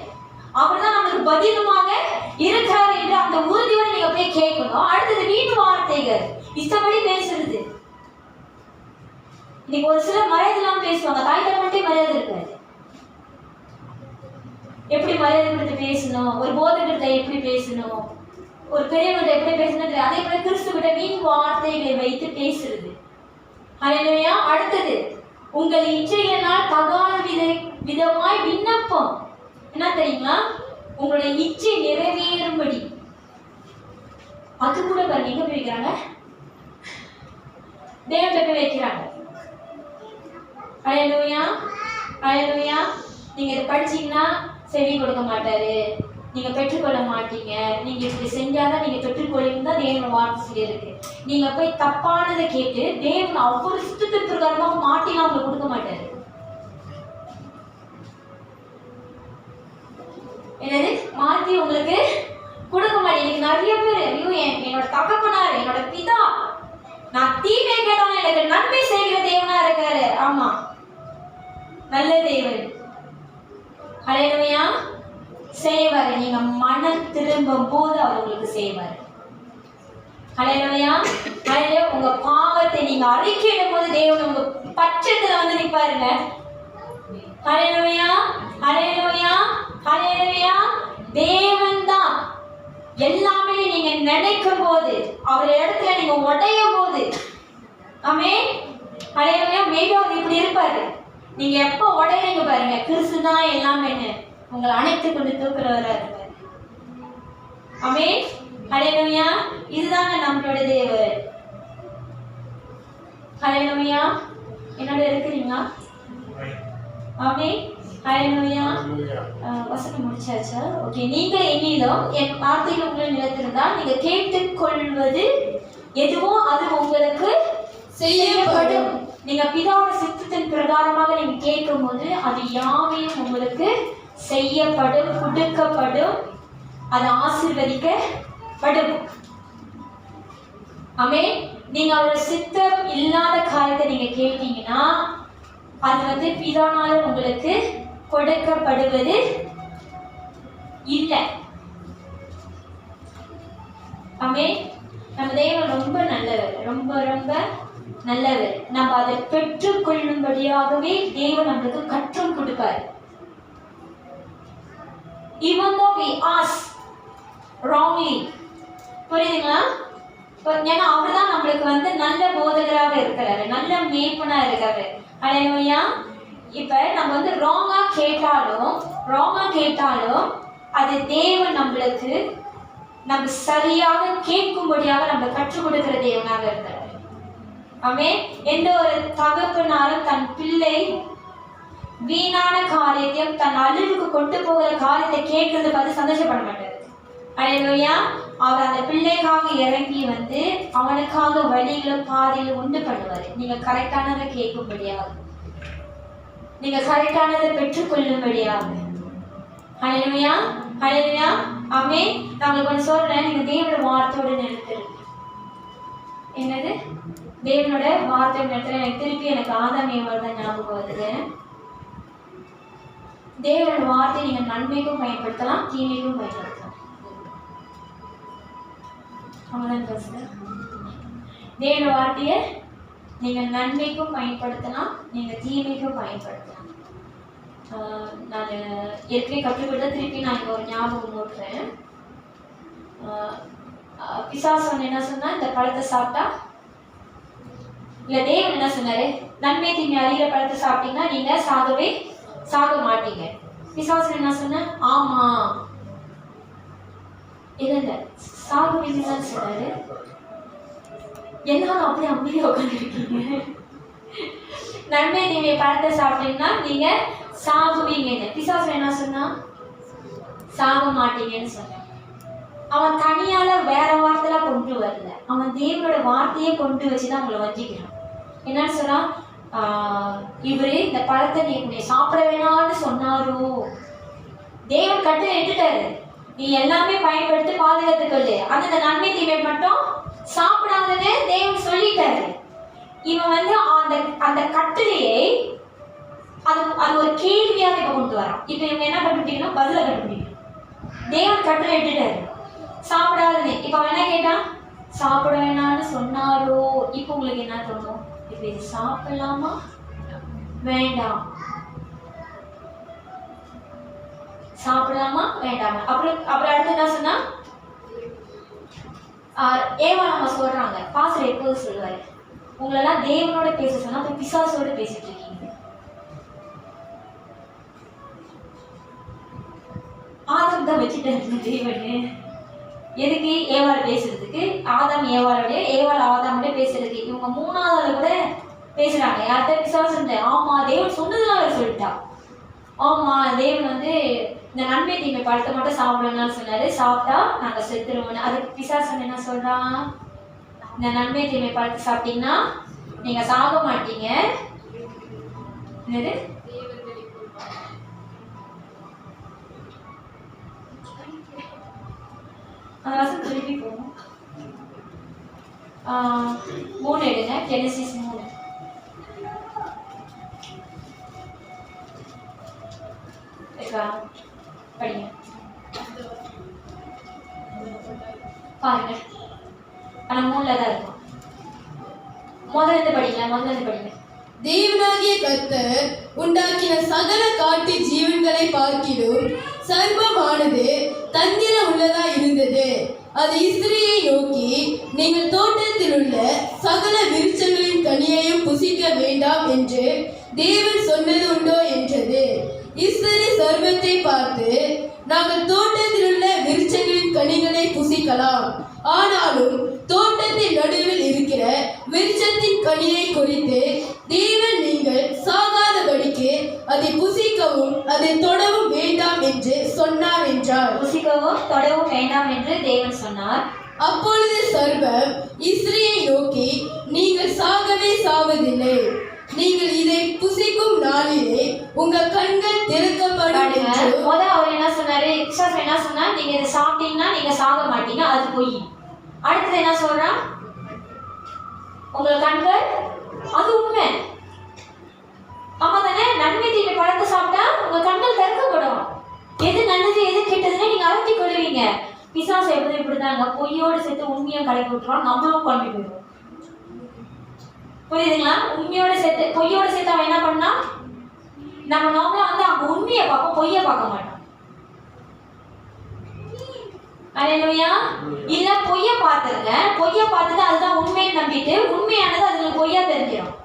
அவர் தான் நமக்கு பதிலுமாக இருக்கிறார் என்று அந்த உறுதியோடு நீங்க போய் கேட்கணும். அடுத்தது வீட்டு வார்த்தைகள் இஷ்டப்படி பேசுறது. இன்னைக்கு ஒரு சிலர் மரியாதைலாம் பேசுவாங்க. தாய் தகவல்கிட்டே மரியாதை இருக்காது. எப்படி மரியாதை கொடுத்து பேசணும், ஒரு போதகர்கிட்ட எப்படி பேசணும், ஒரு பெரியவர்கிட்ட எப்படி பேசணும், அதே போல கிறிஸ்துவிட்ட வீண் வார்த்தைகளை வைத்து பேசுறது. ஹல்லேலூயா. அடுத்தது உங்கள் இச்சைகளினால் தகாத விதமாய் விண்ணப்பம். என்ன தெரியுங்களா? உங்களுடைய இச்சை நிறைவேறும்படி. அது கூட பாருங்க எங்க போய் வைக்கிறாங்க, தேவன்கிட்ட போய் வைக்கிறாங்க. ஹல்லேலூயா. ஹல்லேலூயா. நீங்க இதை படிச்சீங்கன்னா செவி கொடுக்க மாட்டாரு, நீங்க பெற்றுக்கொள்ள மாட்டீங்க, நீங்க இப்படி செஞ்சாதான் நீங்க பெற்றுக்கொள்ளுங்க தான் தேவன் வார்த்தை சொல்லியிருக்கு. நீங்க போய் தப்பானதை கேட்டு தேவன் அவ்வளவு சுத்தத்தின் பிரகாரமாக மாட்டினா உங்களுக்கு கொடுக்க மாட்டாரு. என்னது மாத்தி உங்களுக்கு கொடுக்க மாட்டேன். நிறைய பேர் ஐயோ என்னோட தகப்பனார், என்னோட பிதா, நான் தீமை கேட்டவன் எனக்கு நன்மை செய்கிற தேவனா இருக்காரு. ஆமா, நல்ல தேவன். ஹல்லேலூயா. செய்வாரு. நீங்க மனம் திரும்பும் போது அவர் உங்களுக்கு செய்வாரு. ஹல்லேலூயா. ஹல்லேலூயா. உங்க பாவத்தை நீங்க அறிக்கையிடும் போது தேவன் உங்க பட்சத்துல வந்து நிப்பாருங்க. ஹல்லேலூயா. ஹல்லேலூயா. ஹல்லேலூயா. தேவன் தான் எல்லாமே நீங்க நினைக்கும் போது, அவர் இடத்துல நீங்க உடையும் போது, ஆமென். ஹல்லேலூயா. மேபி அவர் இப்படி இருப்பாரு. நீங்க எப்ப உடையறீங்க பாருங்க, கிறிஸ்து தான் எல்லாமே உங்களை அணைத்து கொண்டு தூக்குறவரா இருப்பாரு. ஆமென். ஹல்லேலூயா. இதுதாங்க நம்மளோட தேவன். ஹல்லேலூயா. என்னோட இருக்கிறீங்களா? ஆமென். ஹல்லேலூயா. வசனம் முடிச்சாச்சா? ஓகே. நீங்கள் என்னிலும் என் வார்த்தைகள் உங்களை நிலைத்திருந்தால் நீங்க கேட்டுக்கொள்வது எதுவோ அது உங்களுக்கு செய்யப்படும். நீங்க பிதாவோட சித்தத்தின் பிரகாரமாக நீங்க கேட்கும் போது அது யாவையும் உங்களுக்கு செய்யப்படும், கொடுக்கப்படும், அது ஆசீர்வதிக்கப்படும். ஆமென். நீங்க அவரோட சித்தம் இல்லாத காரியத்தை நீங்க கேட்டீங்கன்னா அது வந்து பிதானால உங்களுக்கு கொடுக்கப்படுவது இல்லை. ஆமென். நம்ம தேவன் ரொம்ப நல்லவர், ரொம்ப ரொம்ப நல்லவர். நம்ம அதை பெற்றுக்கொள்ளும்படியாகவே தேவன் நம்மளுக்கு கற்றும் கொடுப்பார். Even though we ask wrongly, புரியுதுங்களா? ஏன்னா அவர் தான் நம்மளுக்கு வந்து நல்ல போதகராக இருக்கிறாரு, நல்ல மேய்ப்பனா இருக்காரு. ஹல்லேலூயா. இப்ப நம்ம வந்து ராங்கா கேட்டாலும் அது தேவன் நம்மளுக்கு நம்ம சரியாக கேட்கும்படியாக நம்ம கற்றுக் கொடுக்கிற தேவனாக இருக்கிறார். ஆமென். எந்த ஒரு தகப்பனாரும் தன் பிள்ளை வீணான காரியத்தையும் தன் அழிவுக்கு கொண்டு போகிற காரியத்தை கேட்கறது பார்த்து சந்தோஷப்பட மாட்டார். ஹல்லேலூயா. அவர் அந்த பிள்ளைக்காக இறங்கி வந்து அவனுக்காக வழிகளும் பாதையிலும் உண்டு பண்ணுவார். நீங்க கரெக்டானதை கேட்கும்படியாக, நீங்க கரெக்டானதை பெற்றுக்கொள்ளும்படியாக. ஹல்லேலூயா. ஹல்லேலூயா. ஆமென். நான் உங்களுக்கு ஒன்று சொல்றேன், நீங்க தேவனோட வார்த்தையோட நிறுத்துறீங்க. என்னது தேவனோட வார்த்தை நிறுத்துறேன். எனக்கு திருப்பி எனக்கு ஆதாம் ஏவாள் தான் ஞாபகம் வருது. தேவனோட வார்த்தையை நீங்க நன்மைக்கும் பயன்படுத்தலாம், தீமைக்கும் பயன்படுத்தலாம். அவ்வளோதான் பேசுகிறேன். தேவனோட வார்த்தையை நீங்க நன்மைக்கும் பயன்படுத்தலாம், நீங்க தீமைக்கும் பயன்படுத்தலாம். நான் ஏற்கனவே கற்றுக்கொடுத்த திருப்பி நான் இங்கே ஒரு ஞாபகம் ஓட்டுறேன். பிசாசு என்ன சொன்னா, இந்த பழத்தை சாப்பிட்டா இல்லை தேவன் என்ன சொன்னாரு, நன்மை தீமை அறிகிற பழத்தை சாப்பிட்டீங்கன்னா நீங்க சாக மாட்டீங்க. பிசாசு என்ன சொன்ன, ஆமா இல்ல சாகுவீங்கன்னு சொன்னாரு. எல்லாரும் அப்படியே அமைதியா உட்காந்துருக்கீங்க. நன்மை தீமை பழத்தை சாப்பிட்டீங்கன்னா நீங்க சாகுவீங்கன்னு. பிசாசு என்ன சொன்னா, சாக மாட்டீங்கன்னு சொன்னான். அவன் தனியால வேற வார்த்தைலாம் கொண்டு வரல, அவன் தேவனோட வார்த்தையே கொண்டு வச்சுதான் அவங்களை வஞ்சிக்கிறான். என்னன்னு சொன்னா, இவரு இந்த பழத்தை நீ சாப்பிட வேணாம்னு சொன்னாரோ, தேவன் கட்டளை இட்டுட்டாரு, நீ எல்லாமே பயன்படுத்தி பாதுகாத்துக்கொள்ளு, அந்த நன்மை தீமை மட்டும் சாப்பிடாதன்னு தேவன் சொல்லிட்டாரு. இவன் அந்த கட்டளையை அது ஒரு கேள்வியாக இப்ப கொண்டு வரான். இப்ப இவங்க என்ன கண்டுபிடிக்கணும், பதில கண்டுபிடிக்கணும். தேவன் கட்டளை இட்டுட்டாரு சாப்பிடாதுன்னு. இப்ப அவன் என்ன கேட்டான், சாப்பிட வேணாம்னு சொன்னாரோ. இப்ப உங்களுக்கு என்ன தோணும், இப்ப இது சாப்பிடலாமா வேண்டாம், சாப்பிடலாமா வேண்டாமா? அப்புறம் அடுத்து என்ன சொன்னா, ஏவா நம்ம சொல்றாங்க, பாஸ்டர் எப்போது சொல்லுவாரு, உங்களெல்லாம் தேவனோட பேச சொன்னா அப்ப பிசாசோட பேசிட்டு இருக்கீங்க. ஆதாம் தான் வச்சுட்டாரு தேவனு. எதுக்கு ஏவாள பேசுறதுக்கு, ஆதாம் ஏவாளோட, ஏவாள் ஆதாமோட பேசுறதுக்கு. இவங்க மூணாவது கூட பேசுறாங்க. யார்கிட்ட, பிசாசுன்ற. ஆமா தேவன் சொன்னதுனால சொல்லிட்டா. ஆமா தேவன் இந்த நன்மை தீமை பழத்தை மட்டும் சாப்பிடணும்னு சொன்னாரு, சாப்பிட்டா நாங்க செத்துருவோம். அதுக்கு பிசாசு என்ன சொல்றான், இந்த நன்மை தீமை பழத்தை சாப்பிட்டீங்கன்னா நீங்க சாக மாட்டீங்க. என்னது, அந்த வருஷம் திருப்பி போகும். 3 எடுங்க, ஜெனசிஸ் 3. படிங்க பாருங்க. ஆனா 3ல தான் இருக்கும். முதல்ல படிங்க. தேவனாகிய கர்த்தர் உண்டாக்கின சகல காட்டு ஜீவன்களை பார்க்கிலும் சர்வமானது தந்திரம் உள்ளதா இருந்தது. அது இஸ்திரியை நோக்கி, நீங்கள் தோட்டத்தில் உள்ள சகல விருட்சங்களின் கனியையும் புசிக்க வேண்டாம் என்று தேவன் சொன்னது உண்டோ என்றது. இஸ்திரி சர்வத்தை பார்த்து, நாங்கள் தோட்டத்தில் உள்ள விருட்சங்களின் கனிகளை புசிக்கலாம், ஆனாலும் தோட்டத்தின் நடுவில் இருக்கிற விருட்சத்தின் கனியை குறித்து தேவன் நீங்கள் சாகாதபடிக்கு அதை புசிக்கவும் அதை தொடவும் வேண்டாம் என்று சொன்னார் என்றார். புசிக்கவும் தொடவும் வேண்டாம் என்று தேவன் சொன்னார். அப்பொழுது சர்வம் இஸ்திரியை நோக்கி, நீங்கள் சாகவே சாவதில்லை, நீங்கள் இதை புசிக்கும் நாளிலே உங்கள் கண்கள் திறக்கப்படும் என்று. அவர் என்ன சொன்னாரு, என்ன சொன்னா, நீங்க இதை சாப்பிட்டீங்கன்னா நீங்க சாக மாட்டீங்க, அது பொய். அடுத்தது என்ன சொல்றான், உங்கள் கண்கள், அது உண்மை. ஆமா தானே, நன்மை தீமை பழத்தை சாப்பிட்டா உங்க கண்கள் திறக்கப்படும். எது நல்லது எது கெட்டதுன்னு நீங்க அறிந்து கொள்வீங்க. பிசாசு எப்படி இப்படிதாங்க, பொய்யோடு சேர்த்து உண்மையை கலக்கி விட்டுருவான், நம்மளும் கொண்டு போயிடுவோம். புரியுதுங்களா? உண்மையோட சேர்த்து பொய்யோட சேர்த்து அவன் என்ன பண்ணா, நம்ம நார்மலா அவங்க உண்மையை பார்ப்போம், பொய்யை பார்க்க மாட்டோம். அல்லேலூயா. இல்ல பொய்யை பார்த்துருங்க, பொய்யை பார்த்துட்டு அதுதான் உண்மையை நம்பிட்டு உண்மையானது அதுல பொய்யா தெரிஞ்சிடும்.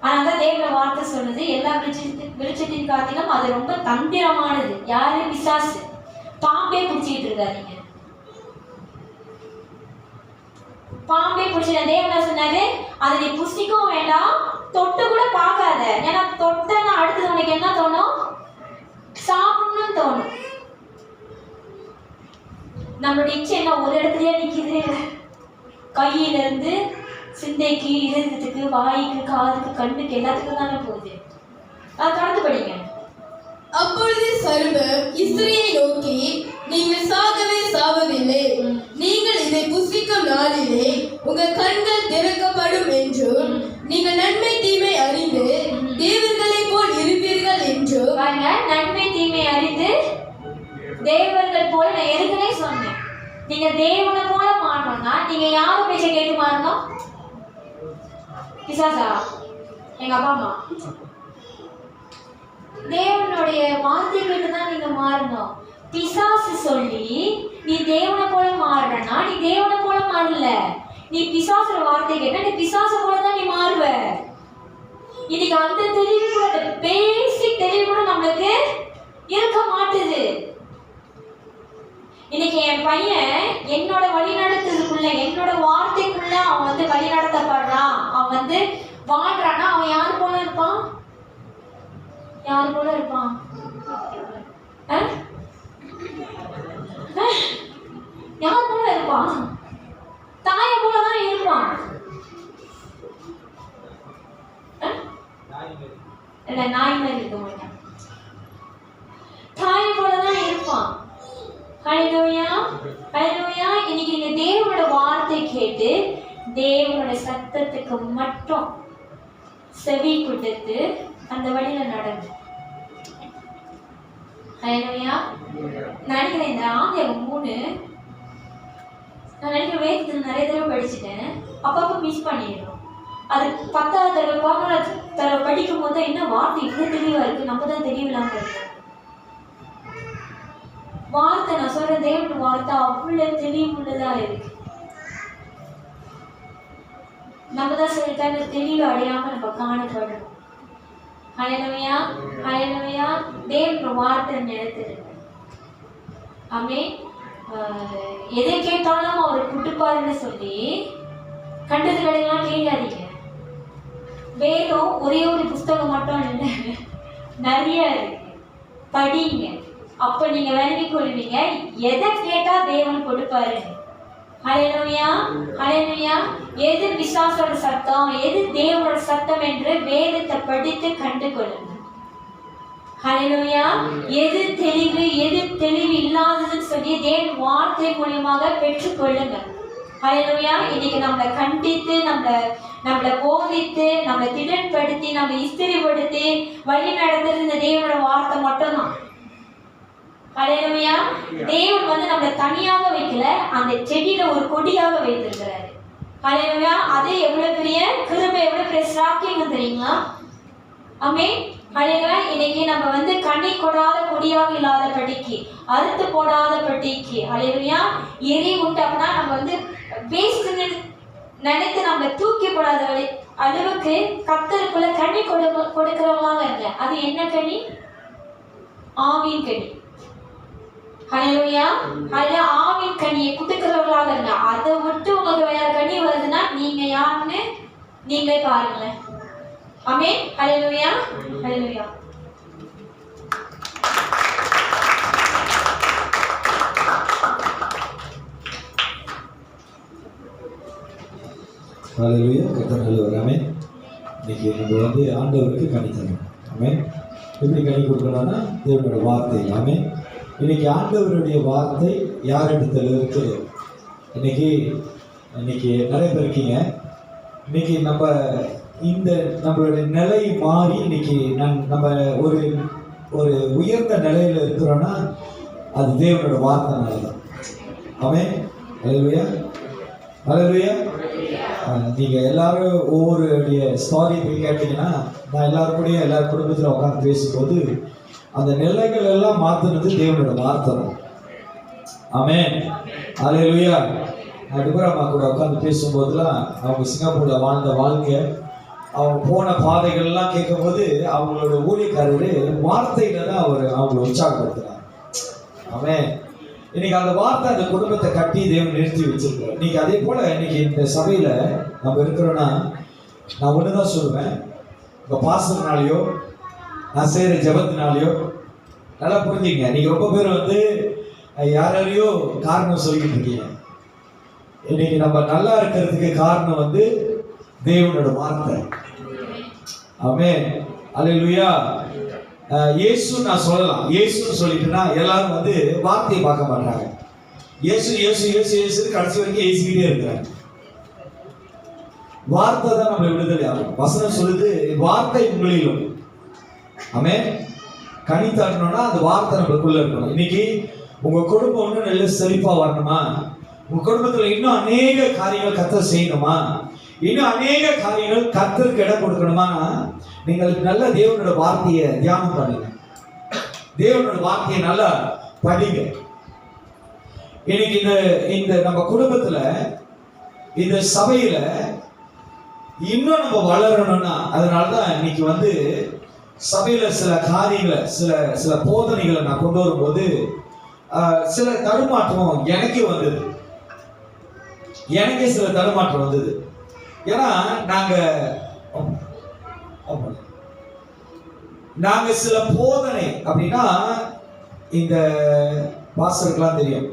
அதனாலதான் தேவனோட வார்த்தை சொல்லுது, எல்லா விருட்சத்தின் காத்திலும் அது ரொம்ப தந்திரமானது. யாரு, பிசாசு. பாம்பே பிடிச்சிக்கிட்டு இருக்காதீங்க, பாம்பே பிடிச்சிட. தேவன் சொன்னாரு, அதை நீ புசிக்கவும் வேண்டாம், தொட்டு கூட பார்க்காத. ஏன்னா தொட்டனா அடுத்தது உனக்கு என்ன தோணும், சாப்பிடணும்னு தோணும். நம்மளுடைய இச்சை என்ன ஒரு இடத்துலயே நிக்குது, கையில இருந்து சிந்தைக்கு, இதயத்துக்கு, வாய்க்கு, காதுக்கு, கண்ணுக்கு, எல்லாத்துக்கும் தானே போகுது. அது கடந்து படிங்க. அப்பொழுது சர்வம் இஸ்திரியை நோக்கி, நீங்கள் சாகவே சாவதில்லை, நீங்கள் இதை புசிக்கும் நாளிலே உங்கள் கண்கள் திறக்கப்படும் என்றும் நீங்கள் நன்மை தீமை அறிந்து தேவர்களை போல் நீங்க தேவனை போல மாறணும்னா நீங்க யாரு பேச்ச கேட்டு மாறணும்? பிசாசா? எங்க அப்பா அம்மா? தேவனுடைய வார்த்தை கேட்டு தான் நீங்க மாறணும். பிசாசு சொல்லி நீ தேவனை போல மாறுறனா நீ தேவனை போல மாறல. நீ பிசாசுற வார்த்தை கேட்டா நீ பிசாசு போல தான் நீ மாறுவ. இன்னைக்கு அந்த தெளிவு கூட, பேசிக் தெளிவு கூட நம்மளுக்கு இருக்க மாட்டுது. இன்னைக்கு என் பையன் என்னோட வழிநடத்துறதுக்குள்ள, என்னோட வார்த்தைக்குள்ள அவன் வந்து வழிநடத்தப்படுறான், அவன் வந்து வாழ்றான்னா அவன் யார் போல இருப்பான்? யார் போல இருப்பான்? யார் போல இருப்பான்? தாயை போலதான் இருப்பான். இல்ல, நாய் மாதிரி இருக்க மாட்டான், தாயை போலதான் இருப்பான். ஹல்லேலூயா, ஹல்லேலூயா. இன்னைக்கு நீங்க தேவனோட வார்த்தை கேட்டு தேவனோட சத்தத்துக்கு மட்டும் செவி கொடுத்து அந்த வழியில நடந்து. ஹல்லேலூயா. நினைக்கிறேன் இந்த ஆதியாகமம் 3 நான் நினைக்கிறேன் வேதத்தில் நிறைய தடவை படிச்சுட்டேன், அப்பப்போ மிஸ் பண்ணிடுறோம். அது 10வது தடவை 11வது தடவை படிக்கும் போது என்ன வார்த்தை இவ்வளவு தெளிவா இருக்கு, நம்ம தான் தெளிவில்லாம இருக்கோம். வார்த்தை நான் சொல்ற தேவன் வார்த்தை அவ்வளவு தெளிவுள்ளதா இருக்கு. நம்ம தான் சில டைம் தெளிவு அடையாம நம்ம காணப்படணும். ஹல்லேலூயா, ஹல்லேலூயா. தேவன் வார்த்தை நிலைத்திருக்கு. ஆமென். எதை கேட்டாலும் அவர் கொடுப்பாருன்னு சொல்லி கண்டதுகளெல்லாம் கேட்காதீங்க. வேதம் ஒரே ஒரு புஸ்தகம் மட்டும் இல்லை, நிறைய இருக்கு, படிங்க. அப்ப நீங்க விளங்கி கொள்வீங்க எதை கேட்டா தேவன் கொடுப்பாரு. ஹல்லேலூயா, ஹல்லேலூயா. எது பிசாசோட சத்தம், எது தேவனோட சத்தம் என்று வேதத்தை படித்து கண்டு கொள்ளுங்க. ஹல்லேலூயா. எது தெளிவு, எது தெளிவு இல்லாததுன்னு சொல்லி தேவன் வார்த்தை மூலியமாக பெற்றுக்கொள்ளுங்க. ஹல்லேலூயா. இன்னைக்கு நம்மளை கண்டித்து, நம்மளை போதித்து, நம்மளை திடன்படுத்தி, நம்மளை இஸ்திரிப்படுத்தி வழி நடத்துறது இந்த தேவனோட வார்த்தை மட்டும்தான். ஹல்லேலூயா. தேவன் வந்து நம்மளை தனியாக வைக்கல, அந்த செடியில ஒரு கொடியாக வைத்திருக்கிறாரு. ஹல்லேலூயா. அது எவ்வளவு பெரிய கிருபை, எவ்வளவு பெரிய சாக்கியம் தெரியுங்களா? ஆமென். ஹல்லேலூயா. இன்னைக்கு நம்ம வந்து கனி கொடாத கொடியாக இல்லாத படிக்கு, அறுத்து போடாத படிக்கு, ஹல்லேலூயா, எரி உண்டு அப்படின்னா நம்ம வந்து வேஸ்ட்னு நினைத்து நம்ம தூக்கி போடாத அளவுக்கு கர்த்தருக்குள்ள கனி கொடுக்கிறவங்களாக இருங்க. அது என்ன கனி? ஆவின் கனி. ஹல்லேலூயா, ஹல்லேலூயா. ஆவின் கனியை கொடுக்கிறவர்களாக இருங்க. அதை விட்டு உங்களுக்கு வேற கனி வருதுன்னா நீங்க யாருன்னு நீங்களே பாருங்களேன். ஆமென். ஹல்லேலூயா, ஹல்லேலூயா. ஹல்லேலூயா. கர்த்தர் நல்லவர். ஆமென். இன்னைக்கு நம்ம வந்து ஆண்டவருக்கு கனி தரணும். ஆமென். எப்படி கனி கொடுக்கணும்னா தேவனோட வார்த்தை. ஆமென். இன்னைக்கு ஆண்டவருடைய வார்த்தை யாரிடத்தில் இருக்குது? இன்னைக்கு நிறைய பேர் இருக்கீங்க. இன்னைக்கு நம்மளுடைய நிலை மாறி இன்னைக்கு நம்ம ஒரு உயர்ந்த நிலையில் இருக்கிறோன்னா அது தேவனோட வார்த்தைனால தான். ஆமென். ஹல்லேலூயா, ஹல்லேலூயா. நீங்கள் எல்லாரும் ஒவ்வொருடைய ஸ்டாரி போய் கேட்டீங்கன்னா, நான் எல்லார் குடும்பத்தில் உட்காந்து பேசும்போது அந்த நிலைகள் எல்லாம் மாற்றினது தேவனோட வார்த்தை தான். ஆமென். ஹல்லேலூயா. நான் டிபராம்மா கூட உட்காந்து பேசும்போதுலாம் அவங்க சிங்கப்பூரில் வாழ்ந்த வாழ்க்கை, அவங்க போன பாதைகள்லாம் கேட்கும்போது அவங்களோட ஊழியக்காரரு வார்த்தையில தான் அவங்களை உற்சாகப்படுத்துறாங்க. ஆமென். இன்னைக்கு அந்த வார்த்தை அந்த குடும்பத்தை கட்டி தேவன் நிறுத்தி வச்சிருக்காரு. இன்னைக்கு அதே போல இன்னைக்கு இந்த சபையில நம்ம இருக்கிறோன்னா, நான் ஒண்ணுதான் சொல்லுவேன், உங்க பாஸ்டர்னாலேயோ நான் செய்யற ஜெபத்தினாலேயோ நல்லா புரிஞ்சுங்க. நீங்க ரொம்ப பேர் வந்து யாரையோ காரணம் சொல்லிட்டு இருக்கீங்க. இன்னைக்கு நம்ம நல்லா இருக்கிறதுக்கு காரணம் வந்து தேவனோட வார்த்தை. ஆமென். அல்லேலூயா. இயேசு நான் சொல்லலாம், இயேசுன்னு சொல்லிட்டுனா எல்லாரும் வந்து வார்த்தையை பார்க்க மாட்டாங்க. இயேசு இயேசு இயேசு இயேசு கடைசி வரைக்கும் ஏசிக்கிட்டே இருக்கிறாங்க. வார்த்தை தான் நம்மளை விடுதலை ஆகும். வசனம் சொல்லுது, வார்த்தை உங்களிலும். ஆமென். கனி தரணும்னா அந்த வார்த்தை நம்மளுக்குள்ள இருக்கணும். இன்னைக்கு உங்க குடும்பம் இன்னும் நல்ல செழிப்பா வரணுமா, உங்க குடும்பத்துல இன்னும் அநேக காரியங்கள் கர்த்தர் செய்யணுமா, இன்னும் அநேக காரியங்கள் கர்த்தருக்கு இடம் கொடுக்கணுமா, நீங்கள் நல்ல தேவனோட வார்த்தையை தியானம் பண்ணுங்க, தேவனோட வார்த்தையை நல்லா படிங்க. இன்னைக்கு இந்த நம்ம குடும்பத்துல இந்த சபையில இன்னும் நம்ம வளரணும்னா, அதனாலதான் இன்னைக்கு சபையில சில காரியங்களை சில போதனைகளை நான் கொண்டு வரும்போது சில தடுமாற்றம் எனக்கே வந்தது. சில தடுமாற்றம் வந்தது. ஏன்னா நாங்க சில போதனை அப்படின்னா இந்த பாஸ்டருக்கெல்லாம் தெரியும்.